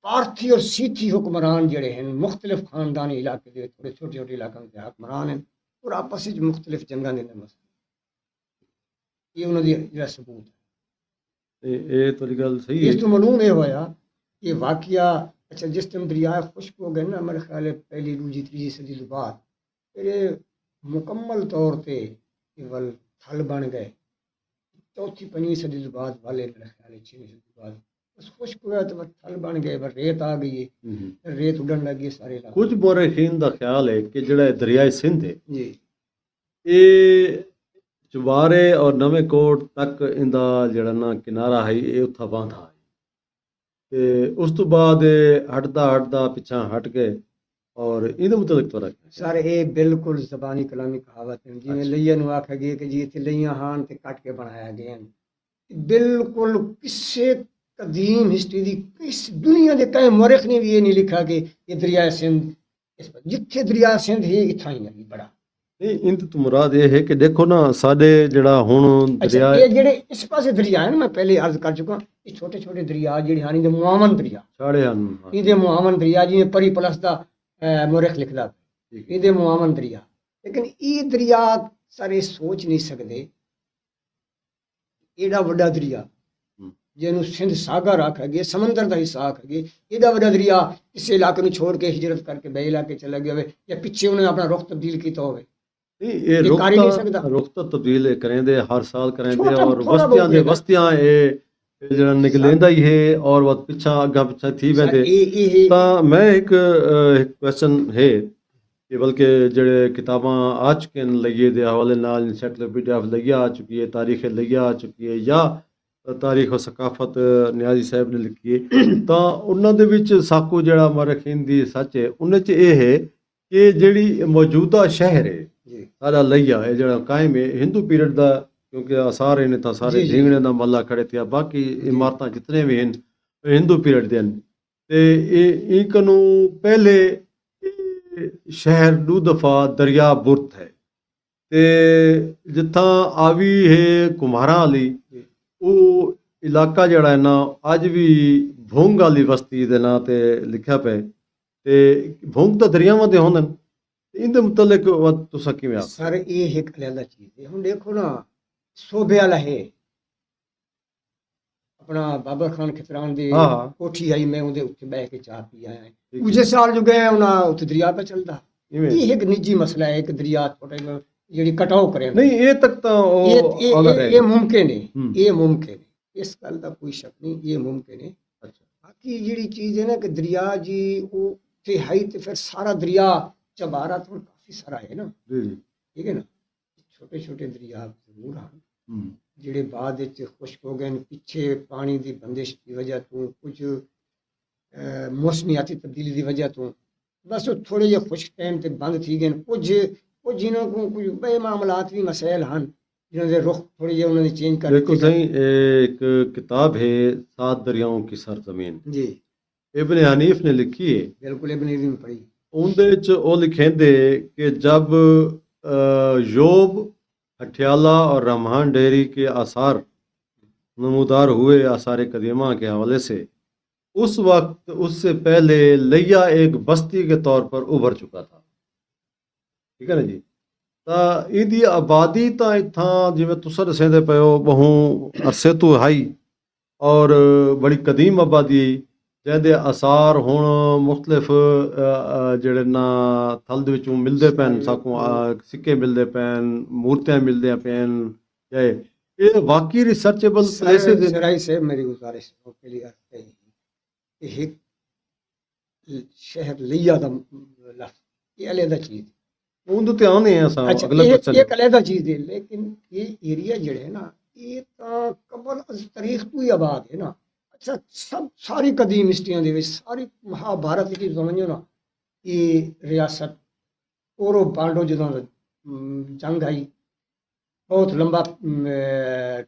पार्थी और सीथी हुक्मरान जड़े हैं मुख्तलिफ खानदानी इलाके के थोड़े छोटे छोटे इलाकों के हुक्मरान हैं और आपस में मुख्तलिफ जंगा के मसले ਇਹ ਉਹਨਾਂ ਦੀ ਜਿਹੜਾ ਸਬੂਤ ਹੈ। ਇਹ ਤੁਹਾਡੀ ਗੱਲ ਸਹੀ ਹੈ। ਇਸ ਤੋਂ ਮਾਲੂਮ ਇਹ ਹੋਇਆ ਕਿ ਵਾਕਿਆ ਅੱਛਾ जिस टाइम दरिया खुश्क हो गए ना, मेरे ख्याल है पहली दूजी तीसरी सदी के बाद फिर मुकम्मल तौर पे केवल थल बन गए। चौथी पंजवीं सदी के बाद वाले मेरे ख्याल है 6वीं सदी के बाद बस खुश्क हुआ तो बस थल बन गए, बस रेत आ गई है, फिर रेत उड़न लगी सारे इलाके। ਕੁਝ ਮੋਰਖੀਨ ਦਾ ਖਿਆਲ ਹੈ ਕਿ ਜਿਹੜਾ ਦਰਿਆ ਸਿੰਧ ਹੈ जी ਇਹ ਚੁਬਾਰੇ ਔਰ ਨਵੇਂ ਕੋਟ ਤੱਕ ਇਹਦਾ ਜਿਹੜਾ ਨਾ ਕਿਨਾਰਾ ਹੈ ਇਹ ਉੱਥਾ ਬਾਂਧਾ ਹੈ ਤੇ ਉਸ ਤੋਂ ਬਾਅਦ ਹਟਦਾ ਪਿੱਛਾ ਹਟ ਕੇ ਔਰ ਇਹਦੇ ਮੁਤਲਕ ਤੋਂ ਰੱਖ सर ये बिल्कुल जबानी कलामी कहावत है जिमें अच्छा। लइया नु आखा गया कि जी इतने लइया हान ते कट के बनाया गया है। बिल्कुल किसी कदीम हिस्ट्री दी किस दुनिया दे कई मौरख ने भी ये नहीं लिखा कि ये दरिया सिंध इस पर जिथे दरिया सिंध है इथा ही नहीं बड़ा। ਨਹੀਂ ਇੰਦ ਤੋਂ ਮੁਰਾਦ ਇਹ ਹੈ ਕਿ ਦੇਖੋ ਨਾ ਸਾਡੇ ਜਿਹੜਾ ਹੁਣ अच्छा ਦਰਿਆ ये जेड़े इस पासे दरिया है ना, मैं पहले अर्ज कर चुका ये छोटे छोटे दरिया जेड़े हानी दे मुआवन दरिया ਛਾੜੇ ਹਨ इहदे मुआवन दरिया जिवें परी प्लस दा मौरख लिखदा ठीक है। इहदे मुआवन दरिया, लेकिन ये दरिया सारे सोच नहीं सकते एडा वड्डा दरिया ਜਿਹਨੂੰ ਸਿੰਧ ਸਾਗਰ ਆਖਾਂਗੇ, ਸਮੁੰਦਰ ਦਾ ਹਿੱਸਾ ਆਖਾਂਗੇ, ਇਹਦਾ ਵੱਡਾ ਦਰਿਆ ਕਿਸੇ ਇਲਾਕੇ ਨੂੰ ਛੋੜ ਕੇ ਹਿਜਰਤ ਕਰਕੇ ਬੇ ਇਲਾਕੇ ਚਲਾ ਗਿਆ ਹੋਵੇ ਜਾਂ ਪਿੱਛੇ ਉਹਨੇ ਆਪਣਾ ਰੁਖ ਤਬਦੀਲ ਕੀਤਾ ਹੋਵੇ। ਨਹੀਂ ਇਹ ਇਹ ਕਰ ਹੀ ਨਹੀਂ ਸਕਦਾ। ਰੁਖ ਤਾਂ ਤਬਦੀਲ ਕਰਿੰਦੇ ਹਰ ਸਾਲ ਕਰਿੰਦੇ ਛੋਟਾ- ਔਰ ਥੋੜ੍ਹਾ ਬਸਤੀਆਂ ਦੇ ਬਹੁਤ ਬਸਤੀਆਂ ਇਹ ਜਿਹੜਾ ਨਿਕਲੇਂਦਾ ਹੀ ਹੈ ਔਰ ਵਤ ਪਿੱਛਾ ਅੱਗਾ ਪਿੱਛਾ ਥੀ ਵੈਂਦੇ ਇਹ ਤਾਂ ਮੈਂ ਇੱਕ ਕੁਐਸਚਨ ਹੈ ਕਿ ਬਲਕਿ ਜਿਹੜੇ ਕਿਤਾਬਾਂ ਆ ਚੁੱਕੇ ਨੇ ਲਈਏ ਦੇ ਹਵਾਲੇ ਨਾਲ ਇਨਸਾਈਕਲੋਪੀਡੀਆ ਆਫ ਲਈਆ ਆ ਚੁੱਕੀ ਹੈ, ਤਾਰੀਖ ਲਈਆ ਆ ਚੁੱਕੀ ਹੈ ਜਾਂ ਤਾਰੀਖ ਔਰ ਸਕਾਫਤ ਨਿਆਜ਼ੀ ਸਾਹਿਬ ਨੇ ਲਿਖੀ ਹੈ ਤਾਂ ਉਹਨਾਂ ਦੇ ਵਿੱਚ ਸਾਕੂ ਜਿਹੜਾ ਮਰਖੀਨ ਦੀ ਸੱਚ ਹੈ ਉਹਨਾਂ 'ਚ ਇਹ ਹੈ ਕਿ ਜਿਹੜੀ ਮੌਜੂਦਾ ਸ਼ਹਿਰ ਹੈ ਜੀ ਸਾਡਾ ਲਈਆ ਇਹ ਜਿਹੜਾ ਕਾਇਮ ਹੈ ਹਿੰਦੂ ਪੀਰੀਅਡ ਦਾ ਕਿਉਂਕਿ ਆਸਾਰ ਇਹਨੇ ਤਾਂ ਸਾਰੇ ਜੀ, ਜੀ। ਢੀਂਗੜੇ ਦਾ ਮੱਲਾ ਖੜੇ ਤੇ ਬਾਕੀ ਇਮਾਰਤਾਂ ਜਿਤਨੇ ਵੀ ਹਨ ਇਹ ਹਿੰਦੂ ਪੀਰੀਅਡ ਦੇ ਹਨ ਤੇ ਇਹ ਇੱਕ ਨੂੰ ਪਹਿਲੇ ਇਹ ਸ਼ਹਿਰ ਦੂ ਦਫਾ ਦਰਿਆ ਬੁਰਤ ਹੈ ਤੇ ਜਿੱਥਾਂ ਆਵੀ ਹੈ ਕੁਮਾਰਾਂ ਵਾਲੀ ਜੀ। ਉਹ ਇਲਾਕਾ ਜਿਹੜਾ ਹੈ ਨਾ ਅੱਜ ਵੀ ਭੁੰਗ ਵਾਲੀ ਬਸਤੀ ਦੇ ਨਾਂ ਤੇ ਲਿਖਿਆ ਪਿਆ ਤੇ ਭੁੰਗ ਤਾਂ ਦਰਿਆਵਾਂ ਦੇ ਹੁੰਦੇ ਨੇ ਇਹਦੇ ਮੁਤਲਕ ਤੁਸੀਂ ਕਿਵੇਂ ਆਖ ਸਰ ਇਹ ਇੱਕ ਅਲੱਗ ਚੀਜ਼ ਹੈ। ਹੁਣ ਦੇਖੋ ਨਾ ਸੋਭੇ ਵਾਲਾ ਹੈ ਆਪਣਾ ਬਾਬਰ ਖਾਨ ਖਿਤਰਾਨ ਦੀ ਹਾਂ। ਕੋਠੀ ਆਈ, ਮੈਂ ਉਹਦੇ ਉੱਤੇ ਬਹਿ ਕੇ ਚਾਹ ਪੀ ਆਇਆ। ਠੀਕ ਉਸੇ ਸਾਲ ਜੋ ਗਏ ਉਹਨਾਂ ਉੱਥੇ ਦਰਿਆ ਪੇ ਚੱਲਦਾ। ਇਵੇਂ ਇਹ ਇੱਕ ਨਿੱਜੀ ਮਸਲਾ ਹੈ, ਇੱਕ ਦਰਿਆ ਛੋਟਾ ਜਿਹਾ ਜਿਹੜੀ ਕਟਾਓ ਕਰੇ ਨਹੀਂ ਇਹ ਤੱਕ ਤਾਂ ਉਹ ਅਲੱਗ ਹੈ ਇਹ ਮੁਮਕਿਨ ਹੈ, ਹੂੰ। ਇਹ ਮੁਮਕਿਨ ਹੈ, ਇਸ ਗੱਲ ਦਾ ਕੋਈ ਸ਼ੱਕ ਨਹੀਂ, ਇਹ ਮੁਮਕਿਨ ਹੈ। ਅੱਛਾ ਬਾਕੀ ਜਿਹੜੀ ਚੀਜ਼ ਹੈ ਨਾ ਕਿ ਦਰਿਆ ਜੀ ਉਹ ਤੇ ਹੈ ਤੇ ਫਿਰ ਸਾਰਾ ਦਰਿਆ ਚਬਾਰਾ ਤੋਂ ਕਾਫੀ ਸਾਰਾ ਹੈ ਨਾ, ਜੀ ਜੀ ਠੀਕ ਹੈ ਨਾ। ਛੋਟੇ ਛੋਟੇ ਦਰਿਆ ਜ਼ਰੂਰ ਹਨ ਹੂੰ ਜਿਹੜੇ ਬਾਅਦ ਵਿੱਚ ਖੁਸ਼ਕ ਹੋ ਗਏ ਨੇ ਪਿੱਛੇ ਪਾਣੀ ਦੀ ਬੰਦਿਸ਼ ਦੀ ਵਜ੍ਹਾ ਤੋਂ, ਕੁਝ ਮੌਸਮੀਆਤੀ ਤਬਦੀਲੀ ਦੀ ਵਜ੍ਹਾ ਤੋਂ ਬਸ ਉਹ ਥੋੜੇ ਜਿਹੇ ਖੁਸ਼ਕ ਟਾਈਮ ਤੇ ਬੰਦ ਥੀ ਗਏ ਨੇ। ਕੁਝ ਜਿਨ੍ਹਾਂ ਕੋਲ ਕੁਝ ਬੇ ਮਾਮਲਾਤ ਵੀ ਮਸائل ਹਨ ਜਿਨ੍ਹਾਂ ਦੇ ਰੁਖ ਥੋੜੇ ਜਿਹੇ ਉਹਨਾਂ ਨੇ ਚੇਂਜ ਕਰ देखो सही एक किताब है सात दरियाओं की सरजमीन ਜੀ इब्न हनीफ ने लिखी है ਬਿਲਕੁਲ ਇਬਨ ਇਜ਼ਮ ਪੜ੍ਹੀ। ਉਹਦੇ ਚ ਉਹ ਲਿਖੇਂਦੇ कि जब योब हठियाला और रहमान डेहरी के आसार नमूदार हुए आसार कदीमा के हवाले से उस वक्त उससे पहले लिया एक बस्ती के तौर पर उभर चुका था। ठीक है ना जी। ਤਾਂ ਇਹਦੀ ਆਬਾਦੀ ਤਾਂ ਇੱਥਾਂ ਜਿਵੇਂ ਤੁਸੀਂ ਦੱਸਦੇ ਪਏ ਹੋ ਬਹੁ ਅਰਸੇ ਤੋਂ ਹਾਈ ਔਰ ਬੜੀ ਕਦੀਮ ਆਬਾਦੀ ਜਿਹਦੇ ਆਸਾਰ ਹੁਣ ਮੁxtਲਿਫ ਜਿਹੜੇ ਨਾ ਥਲ ਦੇ ਵਿੱਚੋਂ ਮਿਲਦੇ ਪੈਣ ਸਾਕੋਂ ਸਿੱਕੇ ਮਿਲਦੇ ਪੈਣ ਮੂਰਤੀਆਂ ਮਿਲਦੀਆਂ ਪੈਣ ਇਹ ਵਾਕਈ ਰਿਸਰਚੇਬਲ ਪਲੇਸਿਸ सराई से मेरी गुजारिश हो के लिए अर्ज है कि एक शहर लिया दा लफ्ज़ ये अलग चीज़। ਉਹਨੂੰ ਧਿਆਨ ਨਹੀਂ ਹੈ ਸਾ अच्छा ਅਗਲਾ ये ਕੁਐਸਚਨ एक अलग चीज़ है, लेकिन ये एरिया जड़े है ना ये तो कबल अज़ तारीख तो ही आबाद है ना। अच्छा सब सारी कदीम हिस्ट्रियां दे विच सारी महाभारत की समझो ना ये रियासत औरो पांडो जदों जंग आई बहुत लंबा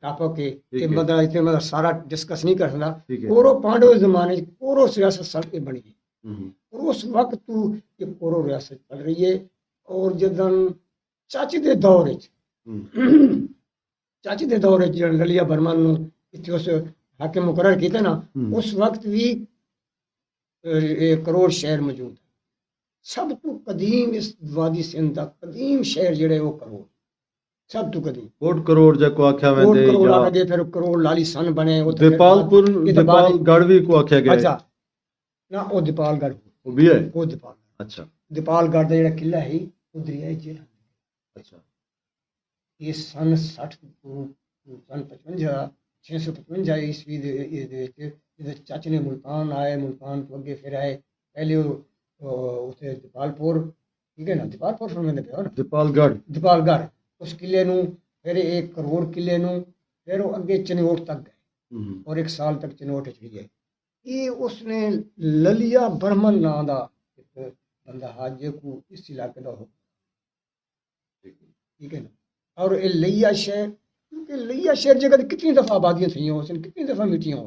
टॉपिक है ठीक ये है। मतलब इतने मतलब सारा डिस्कस नहीं कर सकता। ਠੀਕ ਹੈ औरो पांडो ज़माने औरो सियासत सड़ के बनी ਹੂੰ और उस वक्त तो ये औरो रियासत चल रही है। और जदन चाची दे दौर ਹੂੰ चाची दे दौर ललिया बर्मन इत्थे उस हाकिम मुकर्रर कीते ना हम्म। उस वक्त भी करोड़ शहर मौजूद है। सब तो कदीम इस वादी सिंध दा कदीम शहर जेड़े वो करोड़ सब तो कदी कोट करोड़ जेको आख्या कोट वेंदे करोड़ या आगे फिर करोड़ लाली सन बने वो तो फिर दीपालपुर ये तो बाद दीपालगढ़ भी को आख्या गया है। अच्छा ना वो दीपालगढ़ वो भी है। वो दीपालगढ़ अच्छा दीपालगढ़ ਦਾ ਜਿਹੜਾ ਕਿਲਾ ਹੈ ਉਧਰ ਹੀ ਹੈ ਜਿਹੜਾ अच्छा ਇਹ ਸਨ 60 ਤੋਂ ਸਨ 55 655 ਈਸਵੀ ਦੇ ਇਹਦੇ ਵਿੱਚ ਇਹਦੇ ਚਾਚੇ ਨੇ ਮੁਲਤਾਨ ਆਏ ਮੁਲਤਾਨ ਤੋਂ ਅੱਗੇ ਫਿਰ ਆਏ ਪਹਿਲੇ ਉਹ ਉੱਥੇ ਦੀਪਾਲਪੁਰ ਠੀਕ ਹੈ ਨਾ ਦੀਪਾਲਪੁਰ ਫਰਮਾਉਂਦੇ ਪਿਆ ਨਾ दीपालगढ़ ਦੀਪਾਲਗੜ੍ਹ ਉਸ ਕਿਲੇ ਨੂੰ ਫਿਰ 1 ਕਰੋੜ ਕਿਲੇ ਨੂੰ ਫਿਰ ਉਹ ਅੱਗੇ ਚਨੋਟ ਤੱਕ ਗਏ ਔਰ 1 ਸਾਲ ਤੱਕ ਚਨੋਟ ਚ ਵੀ ਗਏ ਇਹ ਉਸਨੇ ਲਲਿਆ ਬਰਮਨ ਨਾਂ ਦਾ ਇੱਕ ਬੰਦਾ ਹਾਜੇ ਕੋ ਇਸ ਇਲਾਕੇ ਦਾ ਹੋ ठीक है ना और ये लिया शहर क्योंकि लिया शहर जगह कितनी दफ़ा आबादियाँ थी हो कितनी दफ़ा मिटियाँ हो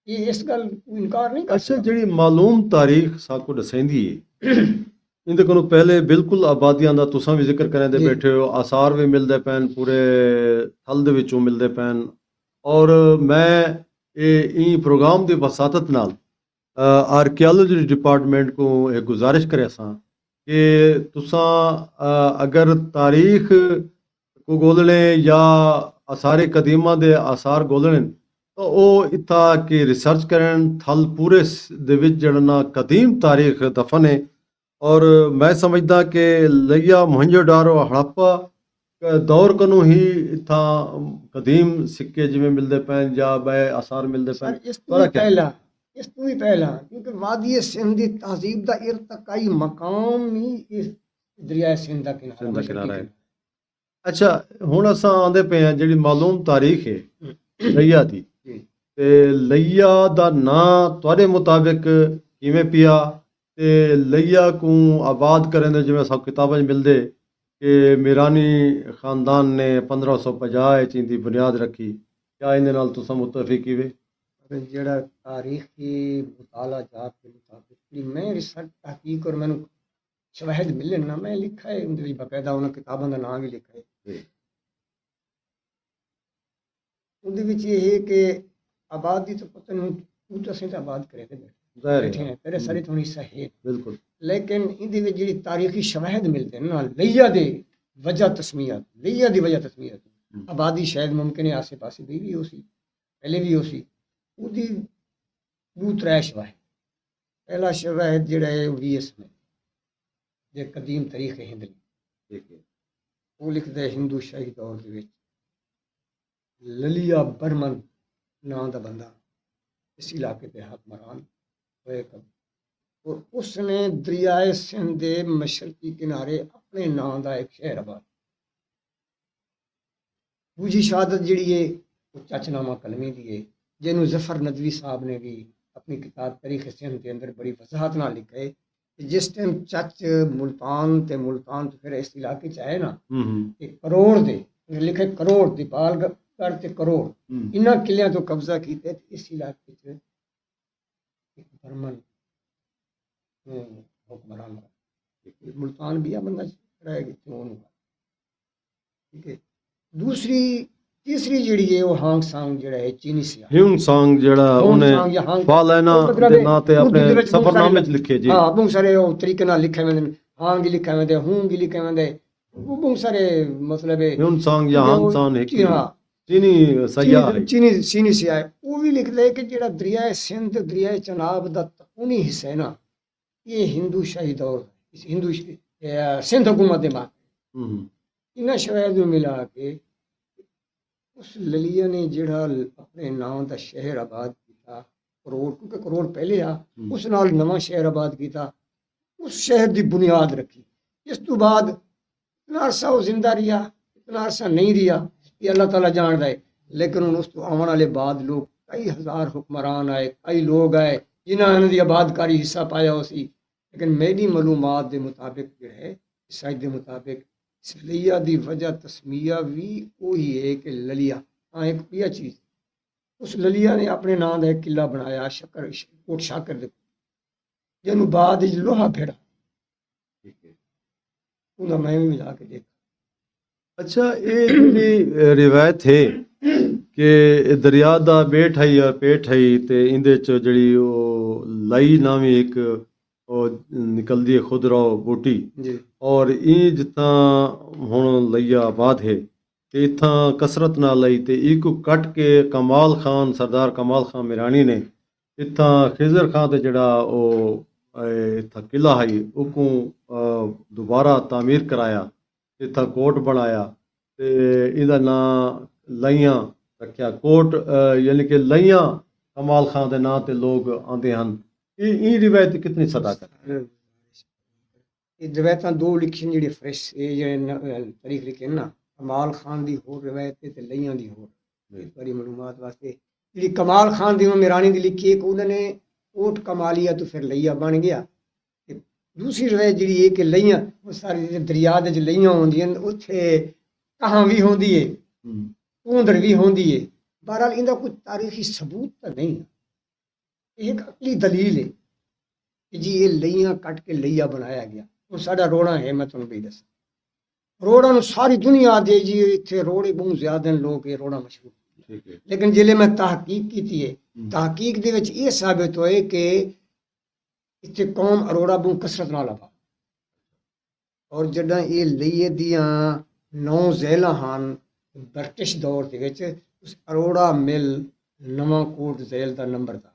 ये इस गल को इनकार नहीं कर अच्छा ਜਿਹੜੀ ਮਾਲੂਮ ਤਾਰੀਖ ਸਾਕੋ ਦਸੈਂਦੀ ਹੈ ਇਹਦੇ ਕੋਲੋਂ ਪਹਿਲੇ ਬਿਲਕੁਲ ਆਬਾਦੀਆਂ ਦਾ ਤੁਸੀਂ ਵੀ ਜ਼ਿਕਰ ਕਰਦੇ ਜੀ। ਬੈਠੇ ਹੋ ਆਸਾਰ ਵੀ ਮਿਲਦੇ ਪੈਣ ਪੂਰੇ ਥਲ ਦੇ ਵਿੱਚੋਂ ਮਿਲਦੇ ਪੈਣ ਔਰ ਮੈਂ ਇਹ ਪ੍ਰੋਗਰਾਮ ਦੀ ਵਸਾਤਤ ਨਾਲ ਆਰਕੀਓਲੋਜੀ ਡਿਪਾਰਟਮੈਂਟ को ਇਹ ਗੁਜ਼ਾਰਿਸ਼ ਕਰਿਆ ਸਾਂ ਕਿ ਤੁਸਾਂ ਅਗਰ ਤਾਰੀਖ को गोलने या आसार कदीमा दे आसार गोलने तो वो इतना कि रिसर्च करन थल पूरे दे विच जड़ना कदीम तारीख दफन है और मैं समझदा कि लिया मोहनजोदारो हड़प्पा दौर कनू ही इतना कदीम सिक्के जिमें मिलते पैन या बे आसार मिलते पैन सर इस तो भी पहला क्योंकि वादी सिंध दी तहजीब दा इर्तकाई मकाम ही इस दरिया सिंध दा किनारा है। अच्छा हुण असां आंदे पे हैं ਜਿਹੜੀ ਮਾਲੂਮ ਤਾਰੀਖ ਹੈ ਲਈਆ ਦੀ ਤੇ ਲਈਆ ਦਾ ਨਾਂ ਤੁਹਾਡੇ ਮੁਤਾਬਿਕ ਕਿਵੇਂ ਪਿਆ ਤੇ ਲਈਆ ਨੂੰ ਆਬਾਦ ਕਰਨ ਦੇ ਜਿਵੇਂ ਸਭ ਕਿਤਾਬਾਂ 'ਚ ਮਿਲਦੇ ਕਿ ਮੀਰਾਨੀ ਖਾਨਦਾਨ ਨੇ 1550 ਵਿੱਚ ਇਹਦੀ ਬੁਨਿਆਦ ਰੱਖੀ ਕਿਆ ਇਹਦੇ ਨਾਲ ਤੁਸੀਂ ਮੁਤਫਿਕ ਹੀ ਵੇ ਜਿਹੜਾ ਤਾਰੀਖੀ ਮੁਤਾਲਾ ਜਾਤ ਦੇ ਮੁਤਾਬਿਕ ਮੈਂ ਰਿਸਰਚ ਤਹਿਕੀਕ ਔਰ ਮੈਨੂੰ ਸ਼ਵਾਹਿਦ ਮਿਲੇ ਨਾ ਮੈਂ ਲਿਖਾ ਹੈ ਉਹਦੇ ਵਿੱਚ ਬਕਾਇਦਾ ਉਹਨਾਂ ਕਿਤਾਬਾਂ ਦਾ ਨਾਮ ਵੀ ਲਿਖਾ ਹੈ ਉਹਦੇ ਵਿੱਚ ਇਹ ਹੈ ਕਿ ਆਬਾਦੀ ਤੋਂ ਪਤਾ ਨਹੀਂ ਉਹ ਤਾਂ ਅਸੀਂ ਤਾਂ ਆਬਾਦ ਕਰੇ ਤੇ ਬੈਠੇ ਨੇ ਤੇਰੇ ਸਾਰੇ ਥੋੜੀ ਸਹੀ ਬਿਲਕੁਲ ਲੇਕਿਨ ਇਹਦੇ ਵਿੱਚ ਜਿਹੜੀ ਤਾਰੀਖੀ ਸ਼ਵਾਹਿਦ ਮਿਲਦੇ ਨੇ ਨਾ ਲਈਆ ਦੀ ਵਜ੍ਹਾ ਤਸਮੀਅਤ ਆਬਾਦੀ ਸ਼ਾਇਦ ਮੁਮਕਿਨ ਹੈ ਆਸੇ ਪਾਸੇ ਵੀ ਹੋ ਸੀ ਪਹਿਲੇ ਵੀ ਹੋ ਸੀ ਉਹਦੀ ਦੂਸਰਾ ਸ਼ਵਾਹਿਦ ਪਹਿਲਾ ਸ਼ਵਾਹਿਦ ਜਿਹੜਾ ਹੈ ਉਹ ਵੀ ਇਸमें जे कदीम तारीख है हिंद वो लिखते हिंदू शाही दौर के ललिया बर्मन नाम का बंदा इस इलाके के हुक्मरान होए और उसने दरियाए सिंध के मशरकी किनारे अपने नाम का एक शहर आबाद दूजी शहादत जी है वो चचनामा कलमी की है जिन्होंने जफर नदवी साहब ने भी अपनी किताब तारीख सिंध के अंदर बड़ी वजाहत नाल लिखा है जिस टाइम चच मुल्तान तो फिर इस इलाके च आए ना करोड़ दे लिखे करोड़ दीपालगढ़ ते करोड़ इन्हां किलियां तो कब्जा कीते इस इलाके च एक बर्मन हुक्मरान मुल्तान भी आ बंदा रहेगी ठीक है दूसरी तीसरी ਜਿਹੜੀ ਹੈ ਉਹ ਹਾਂਗ ਸਾਂਗ ਜਿਹੜਾ ਹੈ ਚੀਨੀ ਸਿਆ ਹਿਊਂਗ ਸਾਂਗ ਜਿਹੜਾ ਉਹਨੇ ਫਾਲੈਨਾ ਦੇ ਨਾਂ ਤੇ ਆਪਣੇ ਸਫਰਨਾਮੇ 'ਚ ਲਿਖੇ ਜੀ ਹਾਂ ਬਹੁਤ ਸਾਰੇ ਉਹ ਤਰੀਕੇ ਨਾਲ ਲਿਖੇ ਹੋਏ ਨੇ ਹਾਂਗ ਲਿਖੇ ਹੋਏ ਨੇ ਹੂੰਗ ਲਿਖੇ ਹੋਏ ਨੇ ਉਹ ਬਹੁਤ ਸਾਰੇ ਮਤਲਬ ਹੈ ਹਿਊਂਗ ਸਾਂਗ ਜਾਂ ਹਾਂਗ ਸਾਂਗ ਹੈ ਚੀਨੀ ਸਿਆ ਚੀਨੀ ਸਿਆ ਉਹ ਵੀ ਲਿਖਦੇ ਕਿ ਜਿਹੜਾ ਦਰਿਆ ਸਿੰਧ ਦਰਿਆ ਚਨਾਬ ਦਾ ਤਕੂਨੀ ਹਿੱਸਾ ਹੈ ਨਾ ਇਹ ਹਿੰਦੂ ਸ਼ਾਹੀ ਦੌਰ ਹਿੰਦੂ ਸਿੰਧ ਹਕੂਮਤ ਦੇ ਮਾਂ ਇਹਨਾਂ ਸ਼ਵਾਇਦ ਨੂੰ ਮਿਲਾ ਕੇ उस ललिया ने जिहड़ा अपने नाम का शहर आबाद किया करोड़ क्योंकि करोड़ पहले आ उस नाल नवा शहर आबाद किया उस शहर की बुनियाद रखी इस तो बाद इतना अरसा वो जिंदा रहा इतना अरसा नहीं रहा ये अल्लाह ताला जानता है लेकिन उस तो आने वाले बाद लोग कई हज़ार हुक्मरान आए कई लोग आए जिन्होंने की आबादकारी हिस्सा पाया उसी लेकिन मेरी मालूमात के मुताबिक जो है शायद के मुताबिक ललिया की वजह तस्मिया भी वही है कि ललिया हाँ एक पिया चीज़ उस ललिया ने अपने नाम का एक किला बनाया शक्कर कोट शाकर दे जिन्होंने बाद लोहा फेड़ा उन्हें मैं भी मिला के देखा अच्छा ये रिवायत है कि दरिया दा बेट है या पेट है ते इंदे च जड़ी लाई नामी एक निकलती है खुद रहो बूटी और ये जितना हुण लइया आबाद है ਤੇ ਇਥਾਂ ਕਸਰਤ ਨਾਲ ਲਈ ਤੇ ਇਕੋ ਕੱਟ ਕੇ ਕਮਾਲ ਖਾਨ ਸਰਦਾਰ ਕਮਾਲ ਖਾਨ ਮਿਰਾਣੀ ਨੇ ਇਥਾਂ ਖਿਜ਼ਰ ਖਾਨ ਤੇ ਜਿਹੜਾ ਉਹ इत्थां किला है उको दोबारा तामीर कराया इत्थां कोट बनाया ते इहदा नां लइयां रखिया कोट यानी कि लइयां कमाल खान के नां ते लोग आंदे हैं ये रिवायत कितनी सदाकत ਇਹ ਰਵਾਇਤਾਂ ਦੋ ਲਿਖੀਆਂ ਜਿਹੜੇ ਫਰੈਸ਼ ਇਹ ਜਿਹੜੇ ਤਾਰੀਖ ਲਿਖੇ ਨਾ ਕਮਾਲ ਖਾਨ ਦੀ ਹੋਰ ਰਵਾਇਤ ਤੇ ਲਈਆਂ ਦੀ ਹੋਰ ਇਸ ਬਾਰੇ ਮਾਲੂਮਾਤ ਵਾਸਤੇ ਜਿਹੜੀ ਕਮਾਲ ਖਾਨ ਦੀ ਮਿਰਾਣੀ ਦੀ ਲਿਖੀ ਇੱਕ ਉਹਨਾਂ ਨੇ ऊट कमा लिया तो फिर लइया बन गया ते दूसरी रवायत जी है कि लइयां वो सारी दरिया दे लइयां होंदियां उत्थे कहां भी होंदी है ऊंदर भी होंदी है बहरहाल इनका कोई तारीखी सबूत तो नहीं एक अकली दलील है कि जी ये लइयां कट के लइया बनाया गया और साडा रोड़ा है मैं तुहानू भी दस रोड़ा नू सारी दुनिया दे जी इत्थे रोड़े बहुत ज्यादा लोग ये रोड़ा मशहूर लेकिन जिले मैं तहकीक की है तहकीक दे विच ये साबित होए कि इत्थे कौम अरोड़ा बू कसरत नाल लभा और जदा ये लइए दियां 9 ज़ेलां हन ब्रिटिश दौर दे विच उस अरोड़ा मिल नवांकोट ज़ेल दा नंबर दा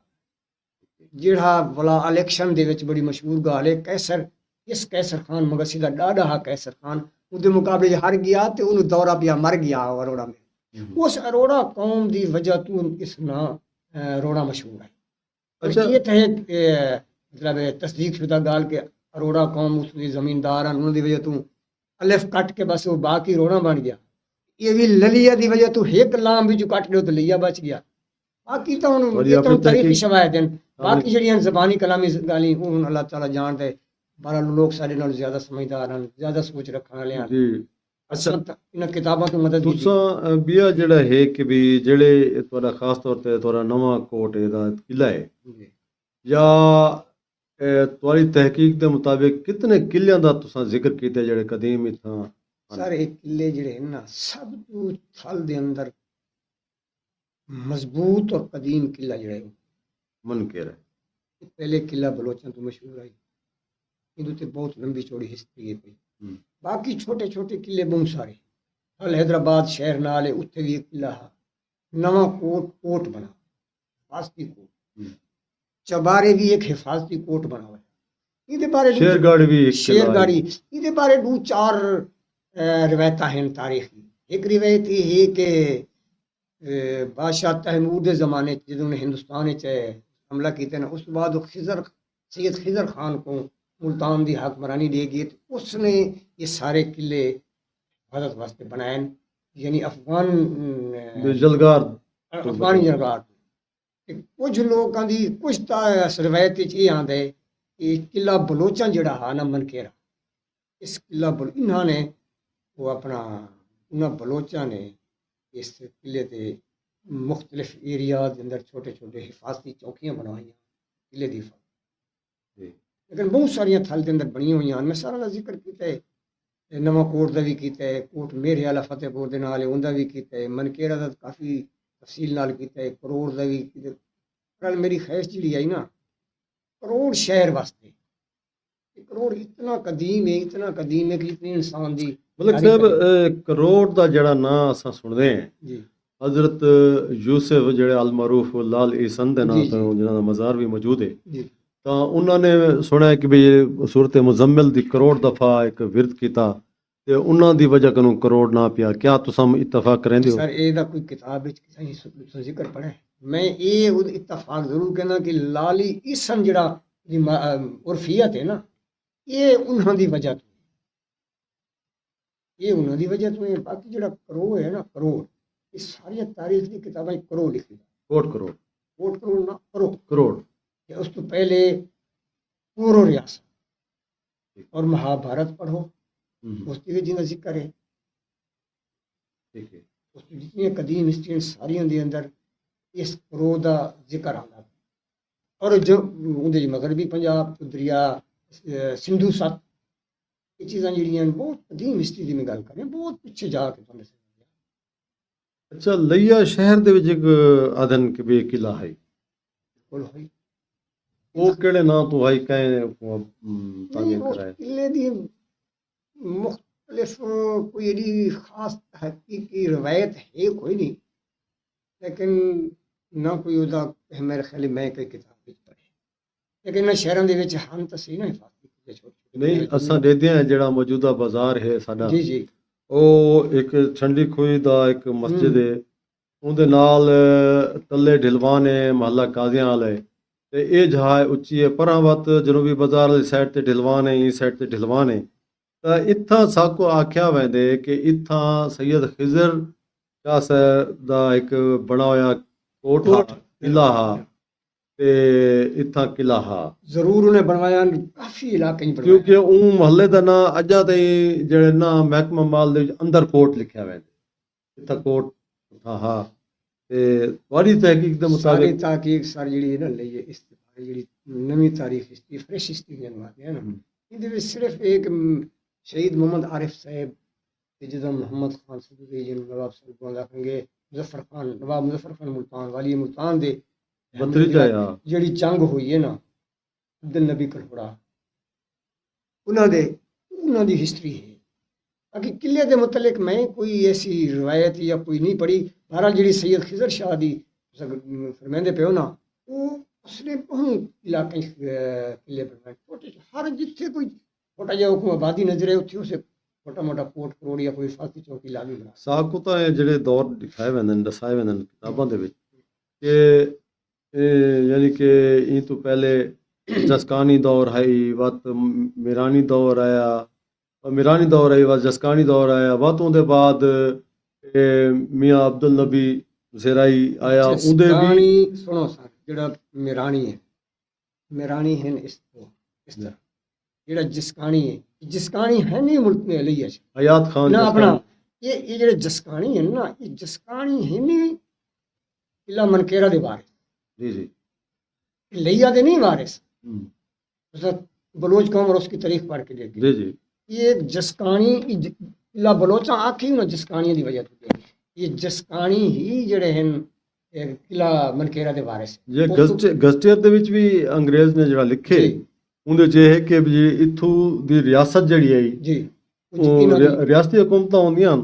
जिहड़ा भला इलेक्शन दे विच बड़ी मशहूर गल है कैसर इस कैसर खान मगसी दा डाढ़ा हा कैसर खान उहदे मुकाबले हार गया ते उहनू दौरा पिया मर गया अरोड़ा में उस अरोड़ा कौम की वजह तो इस ना रोड़ा मशहूर है अच्छा ये तो मतलब तस्दीक शुदा गाल के अरोड़ा कौम उसकी जमींदार हैं उन्होंने वजह तो अलिफ कट के बस वो बाकी रोड़ा बन गया ये भी ललिया की वजह तो एक लाम भी जो कट लो तो लिया बच गया बाकी तो हम तारीखी शवायद हैं बाकी जड़ियां जबानी कलामी गाली हूँ अल्लाह ताला जानते बारह लोग सारे नाल ज्यादा समझदार हैं ज्यादा सोच रखने वाले हैं अच्छा इन किताबों तो मदद तुसां बिया जेड़ा है कि भी जेड़े तुहाडा खास तौर ते तुहाडा नवां कोट दा किला है या तुहाडी तहकीक दे मुताबिक कितने किलियां दा तुसां जिक्र कीता जेड़े कदीम इत्थां सारे किले जेड़े हैं ना सब तो थल दे अंदर मजबूत और कदीम किला जेड़ा है मनकेर है पहले किला बलोचन तो मशहूर है इदू ते बहुत लंबी चौड़ी हिस्ट्री है बाकी छोटे छोटे किले बहुत सारे हल हैदराबाद शहर नाल है उत्थे भी एक किला है नवा कोट बना हिफाजती कोट चबारे भी एक हिफाजती कोट बना हुआ है इहदे बारे शेरगढ़ इहदे बारे दो चार रिवायत हैं तारीखी एक रिवायत ये है कि बादशाह तैमूर के जमाने जो हिंदुस्तान हमला किया ना उस बाद सैयद खिजर खान को मुल्तान की हकमरानी दे गई तो उसने ये सारे किले हिफाजत वास्ते बनाए यानी अफगान जलगार कुछ लोगों की कुछ रवायत ये आंदा है कि किला बलोचा जड़ा हा ना मनकेरा इस किला इन्होंने वो अपना उन्होंने बलोचा ने इस किले के मुख्तलिफ एरिया के अंदर छोटे छोटे हिफाजती चौकियां बनवाई किले की लेकिन बहुत सारिया थल के अंदर बनी हुई हैं मैं सारा का जिक्र किया नवा कोट का भी किया कोट मेरे वाला फतेहपुर के नाल उनका भी किया मनकेरा का काफ़ी तफसील नाल किया करोड़ का भी पर मेरी ख्वाहिश जी आई ना करोड़ शहर वास्ते करोड़ इतना कदीम है कि इतनी इंसान की मलिक साहब करोड़ का जड़ा ना असां सुनते हैं जी हजरत यूसुफ जेड़े अल मरूफ लाल ईसन दे नाम तो जिन्हां दा मज़ार भी मौजूद है जी ਤਾਂ ਉਹਨਾਂ ਨੇ ਸੁਣਿਆ ਕਿ ਵੀ ਸੂਰਤ ਮੁਜ਼ੰਮਲ ਦੀ ਕਰੋੜ ਦਫਾ ਇੱਕ ਵਿਰਦ ਕੀਤਾ ਤੇ ਉਹਨਾਂ ਦੀ ਵਜ੍ਹਾ ਕਨੂੰ ਕਰੋੜ ਨਾ ਪਿਆ ਕਿਆ ਤੁਸੀਂ ਇਤਫਾਕ ਕਰਿੰਦੇ ਹੋ ਸਰ ਇਹਦਾ ਕੋਈ ਕਿਤਾਬ ਵਿੱਚ ਕਿਸੇ ਜ਼ਿਕਰ ਪੜਿਆ ਮੈਂ ਇਹ ਉਹ ਇਤਫਾਕ ਜ਼ਰੂਰ ਕਹਿੰਦਾ ਕਿ ਲਾਲੀ ਇਸਨ ਜਿਹੜਾ ਉਰਫੀਅਤ ਹੈ ਨਾ ਇਹ ਉਹਨਾਂ ਦੀ ਵਜ੍ਹਾ ਤੋਂ ਹੈ ਬਾਕੀ ਜਿਹੜਾ ਕਰੋੜ ਹੈ ਨਾ ਕਰੋੜ ਇਹ ਸਾਰੀਆਂ ਤਾਰੀਖ ਦੀ ਕਿਤਾਬਾਂ ਕਰੋੜ ਲਿਖੀ ਕਰੋੜ ਨਾ ਕਰੋੜ उस तो पहले पूरो रियासत और महाभारत पढ़ो उसकी भी जिंदा जिक्र है उस जितनी कदीम हिस्ट्रियां सारियां दे अंदर इस करोड़ का जिक्र आता और जो उनके मगरबी पंजाब दरिया सिंधु सत ये चीज़ां जिहड़ियां बहुत कदीम हिस्ट्री की मैं गल कर रहा बहुत पिछे जाके तुहानूं अच्छा लइया शहर दे विच एक आदन के भी किला है बिल्कुल है वो केड़े नाम तो भाई कहे तामीर कराए किले दी मुख्तलिफ कोई एडी खास हकीकी रवायत है कोई नहीं, लेकिन ना कोई ਉਹਦਾ मेरे ख्याल मैं कोई किताब ਵਿੱਚ पढ़े, लेकिन ना शहरों ਦੇ ਵਿੱਚ ਹਨ ਤਾਂ ਸੀ ਨਾ ਹਿਫਾਜ਼ਤੀ ਛੋਟੇ ਨਹੀਂ ਅਸਾਂ ਦੇਖਦੇ ਹਾਂ ਜਿਹੜਾ ਮੌਜੂਦਾ ਬਾਜ਼ਾਰ ਹੈ ਸਾਡਾ, ਜੀ ਜੀ ਉਹ ਇੱਕ ਠੰਡੀ ਖੂਹੀ ਦਾ ਇੱਕ ਮਸਜਿਦ ਹੈ, ਉਹਦੇ ਨਾਲ ਤੱਲੇ ਢਿਲਵਾਨ ਹੈ ਮਹੱਲਾ ਕਾਜ਼ੀਆਂ ਵਾਲੇ, ਤੇ ਇਹ ਜਹਾ ਉੱਚੀ ਹੈ ਪਰਾਂ ਵੱਤ ਜਨੂਬੀ ਬਾਜ਼ਾਰ ਵਾਲੀ ਸਾਈਡ ਤੇ ਢਿਲਵਾਨ ਹੈ, ਇਸ ਸਾਈਡ ਤੇ ਢਿਲਵਾਨ ਹੈ। ਤਾਂ ਇੱਥਾਂ ਸਾਕੋ ਆਖਿਆ ਵੈਂਦੇ ਕਿ ਇੱਥਾਂ ਸੈयद ਖਿਜ਼ਰ ਸ਼ਾਹ ਸਾਹਿਬ ਦਾ ਇੱਕ ਬਣਾ ਹੋਇਆ ਕੋਠਾ ਕਿਲਾ ਹਾ, ਤੇ ਇੱਥਾਂ ਕਿਲਾ ਹਾ ਜ਼ਰੂਰ ਉਹਨੇ ਬਣਵਾਇਆ, ਕਾਫੀ ਇਲਾਕੇ ਚ ਬਣਵਾਇਆ, ਕਿਉਂਕਿ ਉਹ ਮੁਹੱਲੇ ਦਾ ਨਾਂ ਅੱਜਾ ਤਾਈਂ ਜਿਹੜੇ ਨਾ ਮਹਿਕਮਾ ਮਾਲ ਦੇ ਵਿੱਚ ਅੰਦਰ ਕੋਟ ਲਿਖਿਆ ਹੋਇਆ ਹੈ, ਇੱਥਾਂ ਕੋਟ ਹਾਂ। ਤੇ ਤੁਹਾਡੀ ਤਹਿਕੀਕ ਦੇ ਸਾਰੀ ਮੁਤਾਬਿਕ ਤਾਕੀਕ ਸਾਰੀ ਜਿਹੜੀ ਨਾ ਲਈਏ ਇਸ ਬਾਰੇ ਜਿਹੜੀ ਨਵੀਂ ਤਾਰੀਖ ਹਿਸਟਰੀ ਫਰੈਸ਼ ਹਿਸਟਰੀ ਜਨਵਾਦੇ ਹੈ ਨਾ, ਇਹਦੇ ਵਿੱਚ ਸਿਰਫ ਇੱਕ ਸ਼ਹੀਦ ਮੁਹੰਮਦ ਆਰਿਫ ਸਾਹਿਬ ਤੇ ਜਦੋਂ ਮੁਹੰਮਦ ਖਾਨ ਸਦੂਕੀ ਜੀ ਨੂੰ ਨਵਾਬ ਸਾਹਿਬ ਬੋਲਦਾ ਕਹਿੰਗੇ ਮੁਜ਼ੱਫਰ ਖਾਨ, ਨਵਾਬ ਮੁਜ਼ੱਫਰ ਖਾਨ ਮੁਲਤਾਨ ਵਾਲੀ ਮੁਲਤਾਨ ਦੇ ਬਤਰੀਜਾ ਆ ਜਿਹੜੀ ਜੰਗ ਹੋਈ ਹੈ ਨਾ ਅਬਦੁਲ ਨਬੀ ਕਲਹੋੜਾ, ਉਹਨਾਂ ਦੀ ਹਿਸਟਰੀ ਹੈ। ਬਾਕੀ ਕਿਲੇ ਦੇ ਮੁਤਲਕ ਮੈਂ ਕੋਈ ਐਸੀ ਰਵਾਇਤ ਜਾਂ ਕੋਈ ਨਹੀਂ ਪੜ੍ਹੀ। ਬਹਰਾਲ ਜਿਹੜੀ ਸੈयद ਖਿਜ਼ਰ ਸ਼ਾਹ ਦੀ ਫਰਮਾਉਂਦੇ ਪਿਓ ਨਾ, ਉਹ ਉਸਨੇ ਬਹੁਤ ਇਲਾਕੇ ਕਿਲੇ ਬਣਵਾਏ ਛੋਟੇ, ਹਰ ਜਿੱਥੇ ਕੋਈ ਛੋਟਾ ਜਿਹਾ ਹੁਕਮ ਆਬਾਦੀ ਨਜ਼ਰ ਹੈ ਉੱਥੇ ਉਸੇ ਛੋਟਾ ਮੋਟਾ ਕੋਟ ਕਰੋੜ ਜਾਂ ਕੋਈ ਫਾਲਤੂ ਚੌਕੀ ਲਾ ਵੀ ਬਣਾ। ਸਾਕੋ ਤਾਂ ਇਹ ਜਿਹੜੇ ਦੌਰ ਦਿਖਾਏ ਵੈਂਦੇ ਨੇ, ਦਸਾਏ ਵੈਂਦੇ ਨੇ ਕਿਤਾਬਾਂ ਦੇ ਵਿੱਚ ਕਿ यानी कि इन तो पहले जसकानी दौर है, वत मीरानी दौर आया, मीरानी दौर आई, वत जसकानी दौर आया, वत उनके बाद मियाँ अब्दुल नबी ज़राई आया, उनके भी सुनो सर ਜਿਹੜਾ ਮਿਰਾਣੀ ਹੈ, ਮਿਰਾਣੀ ਹੈ ਇਸ ਤਰ੍ਹਾਂ ਜਿਹੜਾ ਜਸਕਾਣੀ ਹੈ ਨਹੀਂ ਮੁਲਕ ਨੇ ਲਈ ਹੈ हयात खान ਨਾ ਆਪਣਾ ਇਹ ਜਿਹੜੇ ਜਸਕਾਣੀ ਹੈ ਨਾ, ਇਹ ਜਸਕਾਣੀ ਹੈ ਨਹੀਂ ਕਿਲਾ ਮਨਕੇਰਾ ਦੇ ਬਾਰੇ जी जी लिया दे नहीं वारिस बलोच कौम और उसकी तारीख पढ़ के देगी जी जी ये जसकानी ला बलोचा आखी ना जसकानी दी वजह तो ये जसकानी ही जड़े हैं किला मनकेरा दे वारिस ये गस्टियर ਦੇ ਵਿੱਚ ਵੀ ਅੰਗਰੇਜ਼ ਨੇ ਜਿਹੜਾ ਲਿਖੇ ਉਹਦੇ ਚ ਇਹ ਹੈ ਕਿ ਵੀ ਇਥੋਂ ਦੀ ਰਿਆਸਤ ਜਿਹੜੀ ਹੈ ਜੀ ਉਹ ਰਿਆਸਤੀ ਹਕੂਮਤਾਂ ਹੁੰਦੀਆਂ,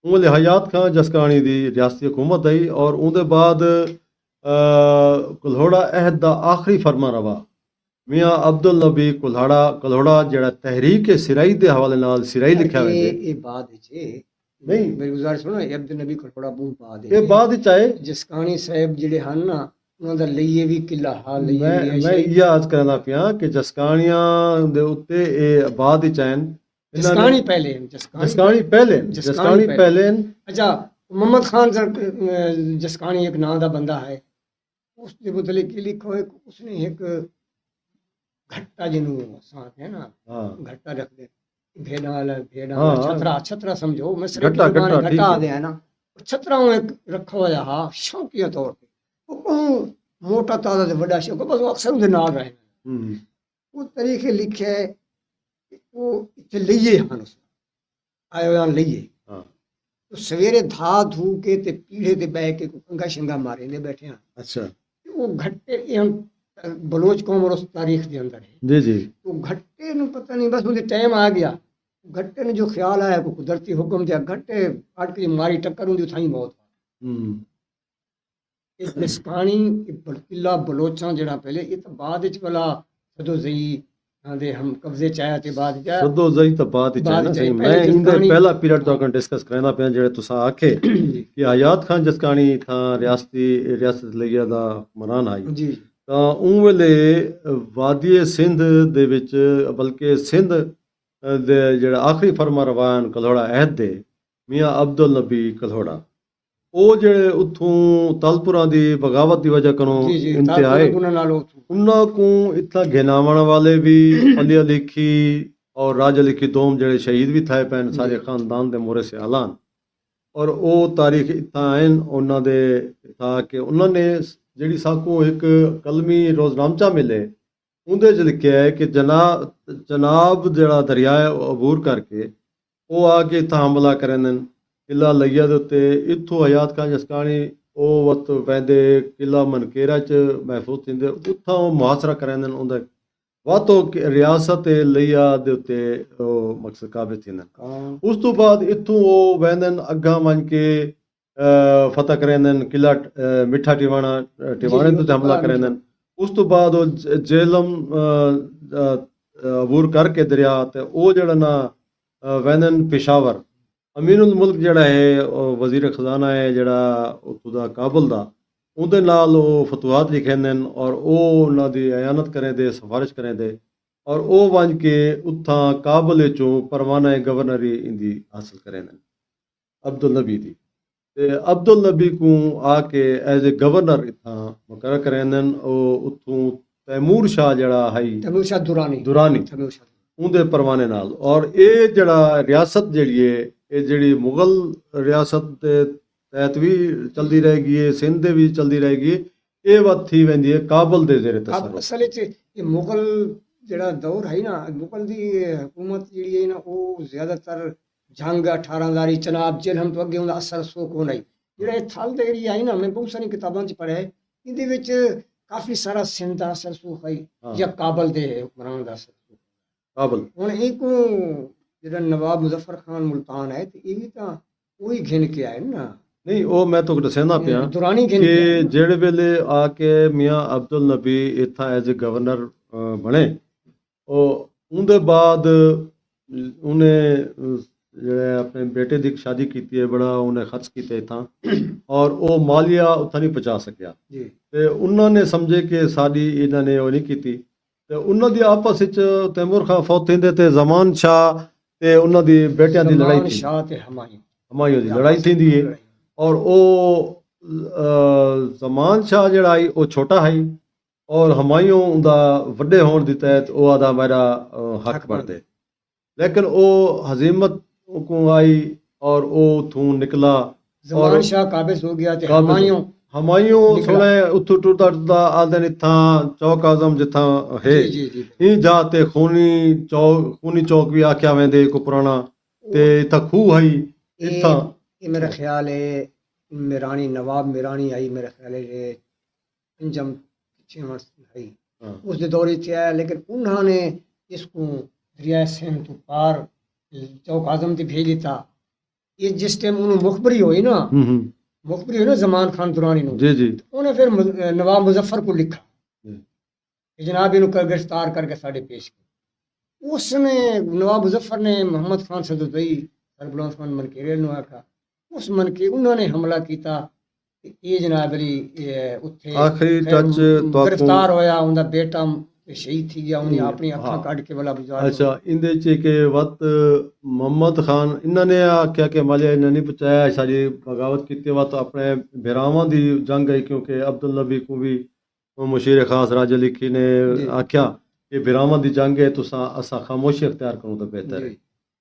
ਉਹਲੇ ਹਯਾਤ ਖਾਨ ਜਸਕਾਣੀ ਦੀ ਰਿਆਸਤੀ ਹਕੂਮਤ ਆਈ, ਔਰ ਉਹਦੇ ਬਾਅਦ ਕੁਲਹੋੜਾ ਅਹਿਦ ਦਾ ਆਖਰੀ ਫਰਮਾ ਰਵਾ ਮੀਆਂ ਅਬਦੁਲ ਨਬੀ ਕੁਲਹੋੜਾ ਜਿਹੜਾ ਤਹਿਰੀਕ ਸਿਰਾਈ ਦੇ ਹਵਾਲੇ ਨਾਲ ਸਿਰਾਈ ਲਿਖਿਆ ਹੋਇਆ ਹੈ। ਇਹ ਬਾਅਦ ਵਿੱਚ ਨਹੀਂ ਮੇਰੀ ਗੁਜ਼ਾਰਿਸ਼ ਸੁਣੋ, ਅਬਦੁਲ ਨਬੀ ਕੁਲਹੋੜਾ ਬਹੁਤ ਬਾਅਦ ਇਹ ਬਾਅਦ ਵਿੱਚ ਆਏ। ਜਸਕਾਣੀ ਸਾਹਿਬ ਜਿਹੜੇ ਹਨ ਨਾ ਉਹਨਾਂ ਦਾ ਲਈਏ ਵੀ ਕਿਲਾ ਹਾਲ ਲਈ ਮੈਂ ਇਹ ਆਜ ਕਰਨਾ ਪਿਆ ਕਿ ਜਸਕਾਣੀਆਂ ਦੇ ਉੱਤੇ ਇਹ ਬਾਅਦ ਵਿੱਚ ਆਏ। ਜਸਕਾਣੀ ਪਹਿਲੇ ਅੱਛਾ ਮੁਹੰਮਦ ਖਾਨ ਜਸਕਾਣੀ ਇੱਕ ਨਾਂ ਦਾ ਬੰਦਾ ਹੈ, ਉਸ ਦੇ ਮੁਤਲਕ ਕੀ ਲਿਖੋ ਹੈ, ਉਸਨੇ ਇੱਕ ਘੱਟਾ ਜਿਹਨੂੰ ਸਾਥ ਹੈ ਨਾ ਘੱਟਾ ਰੱਖਦੇ ਭੇਡਾਂ ਛਤਰਾ ਸਮਝੋ, ਮੈਂ ਸਿਰਫ ਘੱਟਾ ਆਦੇ ਹੈ ਨਾ ਛਤਰਾ ਇੱਕ ਰੱਖਾ ਹੋਇਆ ਹਾਂ ਸ਼ੌਕੀਆ ਤੌਰ ਤੇ, ਉਹ ਮੋਟਾ ਤਾਜ਼ਾ ਤੇ ਵੱਡਾ ਸ਼ੌਕ ਬਸ ਅਕਸਰ ਉਹਦੇ ਨਾਲ ਰਹੇ ਉਹ ਤਰੀਕੇ ਲਿਖਿਆ ਉਹ ਇੱਥੇ ਲਈਏ ਹਨ ਉਸ ਆਇਆ ਲਈਏ ਸਵੇਰੇ ਧਾ ਧੂ ਕੇ ਤੇ ਪੀੜੇ ਤੇ ਬਹਿ ਕੇ ਕੰਗਾ ਸ਼ੰਗਾ ਮਾਰੇ ਨੇ ਬੈਠੇ ਹਾਂ। ਅੱਛਾ ਉਹ ਘੱਟੇ ਇਹ ਬਲੋਚ ਕੌਮ ਉਸ ਤਾਰੀਖ ਦੇ ਅੰਦਰ ਹੈ ਜੀ ਜੀ, ਉਹ ਘੱਟੇ ਨੂੰ ਪਤਾ ਨਹੀਂ ਬਸ ਉਹਦੇ ਟਾਈਮ ਆ ਗਿਆ, ਘੱਟੇ ਨੂੰ ਜੋ ਖਿਆਲ ਆਇਆ ਕੋਈ ਕੁਦਰਤੀ ਹੁਕਮ ਤੇ ਘੱਟੇ ਫਟ ਕੇ ਮਾਰੀ ਟੱਕਰ ਹੁੰਦੀ ਉਥਾਂ ਹੀ ਮੌਤ। ਇਹ ਜਸਕਾਣੀ ਕਿਲਾ ਬਲੋਚਾਂ ਜਿਹੜਾ ਪਹਿਲੇ ਇਹ ਤਾਂ ਬਾਅਦ ਵਿੱਚ ਵਾਲਾ ਸਦੋ ਜ਼ਈ ਆਂਦੇ ਹਮ ਕਬਜ਼ੇ ਚ ਆਇਆ ਤੇ ਬਾਅਦ ਜਾ ਸਦੋ ਜ਼ਈ ਤਾਂ ਬਾਅਦ ਵਿੱਚ ਆਇਆ ਸਹੀ। ਮੈਂ ਇਹਦੇ ਪਹਿਲਾ ਪੀਰੀਅਡ ਤੋਂ ਡਿਸਕਸ ਕਰਨਾ ਪਿਆ ਜਿਹੜੇ ਤੁਸੀਂ ਆਖੇ ਕਿ ਹਯਾਤ ਖਾਨ ਜਸਕਾਣੀ ਥਾਂ ਰਿਆਸਤ ਲਈਆ ਦਾ ਹੁਕਮਰਾਨ ਆਈ ਜੀ, ਤਾਂ ਉਹ ਵੇਲੇ ਵਾਦੀ ਸਿੰਧ ਦੇ ਵਿੱਚ ਬਲਕਿ ਸਿੰਧ ਦੇ ਜਿਹੜਾ ਆਖਰੀ ਫਰਮਾ ਰਵਾਨ ਕਲਹੋੜਾ ਅਹਿਦ ਦੇ ਮੀਆਂ ਅਬਦੁਲ ਨਬੀ ਕਲਹੋੜਾ, ਉਹ ਜਿਹੜੇ ਉੱਥੋਂ ਤਲਪੁਰਾਂ ਦੀ ਬਗਾਵਤ ਦੀ ਵਜ੍ਹਾ ਕਰੋਂ ਇੰਤਹਾਏ ਉਹਨਾਂ ਕੋ ਇੱਥਾਂ ਘਿਨਾਵਣ ਵਾਲੇ ਵੀ ਅਲੀ ਲਿਖੀ ਔਰ ਰਾਜ ਲਿਖੀ ਦੋਮ ਜਿਹੜੇ ਸ਼ਹੀਦ ਵੀ ਥਾਏ ਪੈਣ ਸਾਰੇ ਖਾਨਦਾਨ ਦੇ ਮੋਰੇ ਸੇ ਆਲਾਨ, ਔਰ ਉਹ ਤਾਰੀਖ ਇੱਥਾਂ ਆਇਨ ਉਹਨਾਂ ਦੇ ਤਾਂ ਕਿ ਉਹਨਾਂ ਨੇ ਜਿਹੜੀ ਸਾਕੋ ਇੱਕ ਕਲਮੀ ਰੋਜ਼ਨਾਮਚਾ ਮਿਲੇ ਉਹਦੇ 'ਚ ਲਿਖਿਆ ਹੈ ਕਿ ਜਨਾਬ ਜਿਹੜਾ ਦਰਿਆ ਹੈ ਉਹ ਅਬੂਰ ਕਰਕੇ ਉਹ ਆ ਕੇ ਇੱਥਾਂ ਹਮਲਾ ਕਰਨ ਕਿਲਾ ਲਈਆ ਦੇ ਉੱਤੇ। ਇੱਥੋਂ ਹਯਾਤ ਖਾਨ ਜਸਕਾਣੀ ਉਹ ਵਕਤ ਵੈਂਦੇ ਕਿਲਾ ਮਨਕੇਰਾ 'ਚ ਮਹਿਫੂਜ਼ ਥੀਂਦੇ, ਉੱਥਾਂ ਉਹ ਮੁਹਾਸਰਾ ਕਰਨ ਉਹਦਾ ਵਾਤੋਂ ਕਿ ਰਿਆਸਤ ਲਿਆ ਦੇ ਉੱਤੇ ਉਹ ਮਕਸਦ ਕਾਬਿਜ਼ ਥੀंदा हाँ ਉਸ ਤੋਂ ਬਾਅਦ ਇੱਥੋਂ ਉਹ ਵਹਿੰਦਨ ਅੱਗਾ ਵञ ਕੇ ਫਤह ਕਰਾਂਦਨ ਕਿਲਾ ਮਿੱਠਾ ਟਿਵਾਣਾ ਟਿਵਾਣੇ जी, ਤੇ ਹਮਲਾ ਕਰਾਂਦਨ ਉਸ ਤੋਂ ਬਾਅਦ ਉਹ ਜੇਲਮ ਅਬੂਰ ਕਰਕੇ ਦਰਿਆ ਤੇ ਉਹ ਜਿਹੜਾ ਨਾ ਵਹਿੰਦਨ ਪਿਸ਼ਾਵਰ ਅਮੀਨੁਲ ਮੁਲਕ ਜਿਹੜਾ ਹੈ ਉਹ ਵਜ਼ੀਰ ਖਜ਼ਾਨਾ ਹੈ ਜਿਹੜਾ ਉੱਥੋਂ ਦਾ ਕਾਬਲ ਦਾ ਉਹਦੇ ਨਾਲ ਉਹ ਫਤਵਾਤ ਲਿਖਦੇ ਨੇ ਔਰ ਉਹ ਉਹਨਾਂ ਦੀ ਇਆਨਤ ਕਰੇ ਦੇ ਸਿਫਾਰਿਸ਼ ਕਰੇ ਦੇ ਔਰ ਉਹ ਵੰਝ ਕੇ ਉੱਥਾਂ ਕਾਬਲ ਚੋਂ ਪਰਵਾਨਾ ਗਵਰਨਰੀ ਇੰਦੀ ਹਾਸਲ ਕਰੇ ਨੇ ਅਬਦੁਲ ਨਬੀ ਦੀ ਤੇ ਅਬਦੁਲ ਨਬੀ को ਆਕੇ ਐਜ਼ ਅ ਗਵਰਨਰ ਇਥਾਂ ਮੁਕਰਰ ਕਰੇ ਨੇ ਉਹ ਉੱਥੋਂ ਤੈਮੂਰ ਸ਼ਾਹ ਜਿਹੜਾ ਹੈ तैमूर शाह दुरानी ਦੁਰਾਨੀ तैमूर शाह ਉਹਦੇ ਪਰਵਾਨੇ ਨਾਲ ਔਰ ਇਹ ਜਿਹੜਾ ਰਿਆਸਤ ਜਿਹੜੀ ਹੈ ਇਹ ਜਿਹੜੀ ਮੁਗਲ ਰਿਆਸਤ ਦੇ ਤਹਿਤ ਵੀ ਚਲਦੀ ਰਹੇਗੀ ਹੈ ਸਿੰਧ ਦੇ ਵੀ ਚਲਦੀ ਰਹੇਗੀ ਇਹ ਵੱਧ ਥੀ ਵੈਂਦੀ ਹੈ ਕਾਬਲ ਦੇ ਜ਼ੇਰੇ अब ਤਸਰਰੁਫ असल च ये मुगल ਜਿਹੜਾ ਦੌਰ ਹੈ ਨਾ ਮੁਗਲ ਦੀ ਹਕੂਮਤ ਜਿਹੜੀ ਹੈ ਨਾ ਉਹ ਜ਼ਿਆਦਾਤਰ ਜੰਗ 18 ਚਨਾਬ ਜਿਹਲਮ ਤੋਂ ਅੱਗੇ ਉਹਦਾ ਅਸਰ ਸੋ ਕੋ ਨਹੀਂ ਜਿਹੜਾ ਇਹ ਥਲ ਦੇ ਏਰੀਆ ਹੈ ਨਾ ਮੈਂ ਬਹੁਤ ਸਾਰੀ ਕਿਤਾਬਾਂ 'ਚ ਪੜ੍ਹਿਆ ਹੈ ਇਹਦੇ ਵਿੱਚ ਕਾਫੀ ਸਾਰਾ ਸਿੰਧ ਦਾ ਅਸਰ ਸੋ ਹੈ ਹਾਂ। ਜਾਂ ਕਾਬਲ ਦੇ ਹੁਕਮਰਾਨ ਦਾ ਅਸਰ ਸੂਖ। ਕਾਬਲ ਹੁਣ ਇੱਕ ਜਿਹੜਾ ਨਵਾਬ ਮੁਜ਼ੱਫਰ ਖਾਨ ਮੁਲਤਾਨ ਹੈ ਤੇ ਇਹ ਵੀ ਤਾਂ ਉਹੀ ਘਿਣ ਕੇ ਆਏ ਨਾ ਨਹੀਂ ਉਹ ਮੈਂ ਤੁਹਾਨੂੰ ਦੱਸਣਾ ਪਿਆ ਦੁਰਾਨੀ ਘਿਣ ਕੇ ਆਏ ਕਿ ਨਾ। ਜਿਹੜੇ ਵੇਲੇ ਆ ਕੇ ਮੀਆਂ ਅਬਦੁਲ ਨਬੀ ਇੱਥਾਂ ਐਜ਼ ਅ ਗਵਰਨਰ ਬਣੇ ਉਹ ਉਹਦੇ ਬਾਅਦ ਉਹਨੇ ਜਿਹੜੇ ਆਪਣੇ ਬੇਟੇ ਦੀ ਸ਼ਾਦੀ ਕੀਤੀ ਹੈ ਬੜਾ ਉਹਨੇ ਖਰਚ ਕੀਤਾ ਇੱਥਾਂ ਔਰ ਉਹ ਮਾਲੀਆ ਉੱਥਾਂ ਨਹੀਂ ਪਹੁੰਚਾ ਸਕਿਆ ਜੀ ਤੇ ਉਹਨਾਂ ਨੇ ਸਮਝੇ ਕਿ ਸਾਡੀ ਇਹਨਾਂ ਨੇ ਉਹ ਨਹੀਂ ਕੀਤੀ ਤੇ ਉਹਨਾਂ ਦੀ ਆਪਸ ਵਿੱਚ ਤੈਮੂਰ ਖਾਨ ਫੌਤ ਥੀਂਦੇ ਤੇ ਜ਼ਮਾਨ ਸ਼ਾਹ ਤੇ ਉਹਨਾਂ ਦੀ ਬੇਟਿਆਂ ਦੀ ਲੜਾਈ ਜ਼ਮਾਨ ਥੀ ਸ਼ਾਹ ਤੇ ਹਮਾਯੂੰ ਹਮਾਯੂੰ ਦੀ ਲੜਾਈ ਥੀਂਦੀ ਹੈ ਔਰ ਉਹ ਜ਼ਮਾਨ ਸ਼ਾਹ ਜਿਹੜਾ ਹੈ ਉਹ ਛੋਟਾ ਹੈ ਔਰ ਹਮਾਯੂੰ ਦਾ ਵੱਡੇ ਹੋਣ ਦੀ ਤਹਿਤ ਉਹ ਆਦਾ ਮੇਰਾ ਹੱਕ ਬਣਦੇ ਲੇਕਿਨ ਉਹ ਹਜ਼ੀਮਤ को आई और वो थू निकला ਜ਼ਮਾਨ ਸ਼ਾਹ ਕਾਬਿਜ਼ ਹੋ ਗਿਆ ਤੇ ਕਾਬਿਜ਼ ਹੋ- ਹਮਾਯੂੰ ਹਮਾਯੂੰ ਨਿਕਲਾ। ਸੁਣੇ ਉੱਥੋਂ ਟੁੱਟਦਾ ਟੁੱਟਦਾ ਆਦਨ ਇੱਥਾਂ ਚੌਕ ਆਜ਼ਮ ਜਿੱਥਾਂ ਹੈ ਜੀ ਜੀ ਜੀ ਇਹ ਜਾ ਤੇ ਖੂਨੀ ਚੌਕ ਵੀ ਆਖਿਆ ਵੈਂਦੇ ਕੋ ਪੁਰਾਣਾ ਤੇ ਇੱਥਾਂ ਖੂਹ ਹੈ ਇਹ ਇੱਥਾਂ ਇਹ ਮੇਰਾ ਖਿਆਲ ਹੈ ਮਿਰਾਣੀ ਨਵਾਬ ਮਿਰਾਣੀ ਆਈ ਮੇਰਾ ਖਿਆਲ ਹੈ ਇਹ ਅੰਜਮ ਛੇਵਾਂ है हाँ। उस दौर से आया लेकिन उन्होंने इसको दरिया सिंध तो पार चौक आजम से भेज दिता ये जिस टाइम उन्होंने मुखबरी हुई ना मुखबरी हुई ना जमान खान दुरानी नु जी जी उन्हें फिर नवाब मुजफ्फर को लिखा हम्म। कि जनाब इनको गिरफ्तार करके साढ़े पेश किया उसने नवाब मुजफ्फर ने मोहम्मद खान सदुदई सरबुल उस्मान मनकेरे नु आखा उस मनके उन्होंने हमला किया ये जनाब अली उत्थे आखिरी फिर टच तो गिरफ्तार होया उनका बेटा शहीद थी गया उन्हें अपनी अखा हाँ। काट के वाला बुझा ਅੱਛਾ ਇਹਦੇ ਚ ਕਿ ਵਤ ਮੁਹੰਮਦ ਖਾਨ ਇਹਨਾਂ ਨੇ ਆਖਿਆ ਕਿ ਮਾਲਿਆ ਇਹਨਾਂ ਨਹੀਂ ਪਹੁੰਚਾਇਆ ਸਾਡੀ ਬਗਾਵਤ ਕੀਤੀ ਵਤ ਆਪਣੇ ਭਰਾਵਾਂ ਦੀ ਜੰਗ ਹੈ ਕਿਉਂਕਿ ਅਬਦੁਲ ਨਬੀ ਕੋ ਵੀ ਮੁਸ਼ੀਰ ਖਾਸ ਰਾਜਾ ਲਿਖੀ ਨੇ ਜੀ। ਆਖਿਆ ਕਿ ਭਰਾਵਾਂ ਦੀ ਜੰਗ ਹੈ ਤੁਸਾਂ ਅਸਾਂ ਖਾਮੋਸ਼ੀ ਅਖਤਿਆਰ ਕਰੋ ਤਾਂ ਬਿਹਤਰ ਹੈ जी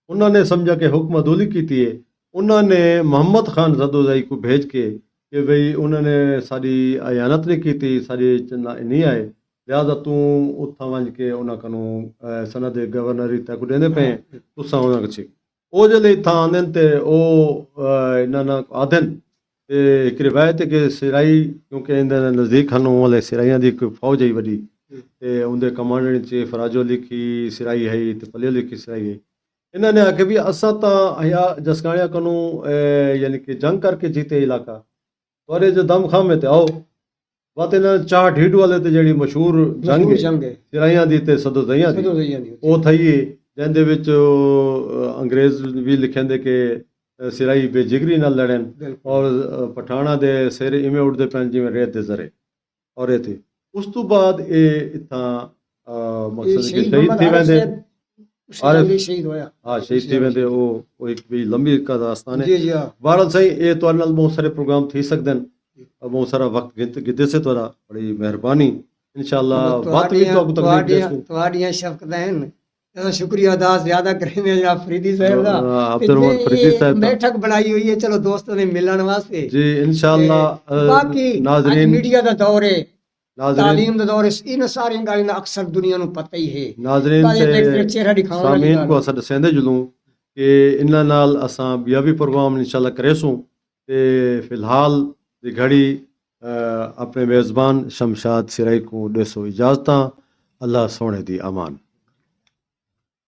ਉਹਨਾਂ ਨੇ ਸਮਝਿਆ ਕਿ ਹੁਕਮ ਅਦੂਲੀ ਕੀਤੀ ਹੈ ਉਹਨਾਂ ਨੇ ਮੁਹੰਮਦ ਖਾਨ ਜ਼ਦੋਜ਼ਾਈ ਕੋ ਭੇਜ ਕੇ ਕਿ ਭਈ ਉਹਨਾਂ ਨੇ ਸਾਡੀ ਇਆਨਤ ਨਹੀਂ ਕੀਤੀ ਸਾਡੀ ਨਹੀਂ ਆਏ ਲਿਹਾਜ਼ਾ ਤੂੰ ਉੱਥਾਂ ਵੰਝ ਕੇ ਉਹਨਾਂ ਨੂੰ ਸਨਦ ਗਵਰਨਰੀ ਤੱਕ ਦੇਂਦੇ ਪਏ ਤੁਸਾਂ ਉਹਨਾਂ ਕੋ ਉਹ ਜਿਹੜੇ ਇੱਥਾਂ ਆਉਂਦੇ ਨੇ ਤੇ ਉਹ ਇਹਨਾਂ ਨਾਲ ਆਦਨ ਤੇ ਇੱਕ ਰਿਵਾਇਤ ਹੈ ਕਿ ਸਿਰਾਈ ਕਿਉਂਕਿ ਇਹਦੇ ਨਜ਼ਦੀਕ ਹਨ ਉਹ ਵਾਲੇ ਸਿਰਾਈਆਂ ਦੀ ਇੱਕ ਫੌਜ ਹੈ ਵੱਡੀ ਤੇ ਉਹਦੇ ਕਮਾਂਡਰ ਚ ਫਰਾਜੋ ਲਿਖੀ ਸਿਰਾਈ ਹੈ ਤੇ ਪਲਿਓ ਲਿਖੀ ਸਿਰਾਈ ਹੈ ਇਹਨਾਂ ਨੇ ਆਖਿਆ ਵੀ ਅਸਾਂ ਤਾਂ ਹਯਾ ਜਸਕਾਣਿਆ ਕਨੂੰ ਯਾਨੀ ਕਿ ਜੰਗ ਕਰਕੇ ਜੀਤੇ ਇਲਾਕਾ ਤੁਹਾਡੇ ਜੋ ਦਮ ਖਾਮੇ ਤੇ ਆਓ ਬਾਤ ਇਹਨਾਂ ਚਾਹ ਢੀਡ ਵਾਲੇ ਤੇ ਜਿਹੜੀ ਮਸ਼ਹੂਰ ਜੰਗ ਹੈ जंग है ਸਿਰਾਈਆਂ ਦੀ ਤੇ ਸਦੋਜ਼ਈਆਂ ਦੀ सदो जइयां दी ਉਹ ਥਈ ਜਿਹਦੇ ਵਿੱਚ ਅੰਗਰੇਜ਼ ਵੀ ਲਿਖਦੇ ਕਿ ਸਿਰਾਈ ਬੇਜਿਗਰੀ ਨਾਲ ਲੜਨ बिल्कुल ਔਰ ਪਠਾਣਾ ਦੇ ਸਿਰ ਇਵੇਂ ਉੱਡਦੇ ਪੈਣ ਜਿਵੇਂ ਰੇਤ ਦੇ ਜ਼ਰੇ ਔਰ ਇਹ ਤੇ ਉਸ ਤੋਂ ਬਾਅਦ ਇਹ ਇੱਥਾਂ ਮਕਸਦ ਕਿ शहीद ਸ਼ਹੀਦ ਥੀ ਵੈਂਦੇ आरिफ शहीद होया ਹਾਂ ਸ਼ਹੀਦ ਥੀ ਵੈਂਦੇ ਉਹ ਇੱਕ ਵੀ ਲੰਬੀ ਕਾ ਦਾਸਤਾਨ ਹੈ जी जी हाँ ਬਹਰਾਲ ਸਹੀ ਇਹ ਤੁਹਾਡੇ ਨਾਲ ਬਹੁਤ ਸਾਰੇ ਪ੍ਰੋਗਰਾਮ ਥੀ ਸਕਦੇ ਨੇ ਬਹੁਤ ਸਾਰਾ ਵਕਤ ਗਿੱਦੇ ਸੇ ਤੁਹਾਡਾ ਬੜੀ ਮਿਹਰਬਾਨੀ ਇਨਸ਼ਾਅੱਲਾ ਬਾਤ ਵੀ ਤੁਹਾਨੂੰ ਤਕਲੀਫ ਦੇ ਤੁਹਾਡੀਆਂ ਸ਼ਫਕਤਾਂ ਹਨ ਇਹਦਾ ਸ਼ੁਕਰੀਆ ਅਦਾ ਜ਼ਿਆਦਾ ਕरेंगे ਜਨਾਬ ਫਰੀਦੀ ਸਾਹਿਬ ਦਾ ਅਬਦੁਲ ਰਹਿਮਾਨ ਫਰੀਦੀ ਸਾਹਿਬ ਦਾ ਬੈਠਕ ਬਣਾਈ ਹੋਈ ਹੈ ਚਲੋ ਦੋਸਤਾਂ ਦੇ ਮਿਲਣ ਵਾਸਤੇ ਜੀ ਇਨਸ਼ਾਅੱਲਾ ਬਾਕੀ ਨਾਜ਼ਰੀਨ ਮੀਡੀਆ ਦਾ ਦੌਰ ਹੈ ਨਾਜ਼ਰੀਨ ਤਾਲੀਮ ਦਾ ਦੌਰ ਹੈ ਇਹਨਾਂ ਸਾਰੀਆਂ ਗੱਲਾਂ ਦਾ ਅਕਸਰ ਦੁਨੀਆ ਨੂੰ ਪਤਾ ਹੀ ਹੈ ਨਾਜ਼ਰੀਨ ਤੇ ਚਿਹਰਾ ਦਿਖਾਉਣ ਵਾਲੀ ਸਾਮੀਨ ਗੱਲ ਕੋ ਅਸਾਂ ਦਸੇਂਦੇ ਜਲੂੰ ਕਿ ਇਹਨਾਂ ਨਾਲ ਅਸਾਂ ਬਿਆ ਵੀ ਪ੍ਰੋਗਰਾਮ ਇਨਸ਼ਾਅੱਲਾ ਕरेसूं ਤੇ ਫਿਲਹਾਲ ਦੀ ਘੜੀ अपने मेज़बान शमशाद सिराई को ॾेसो इजाज़तां अल्लाह सोने दी अमान।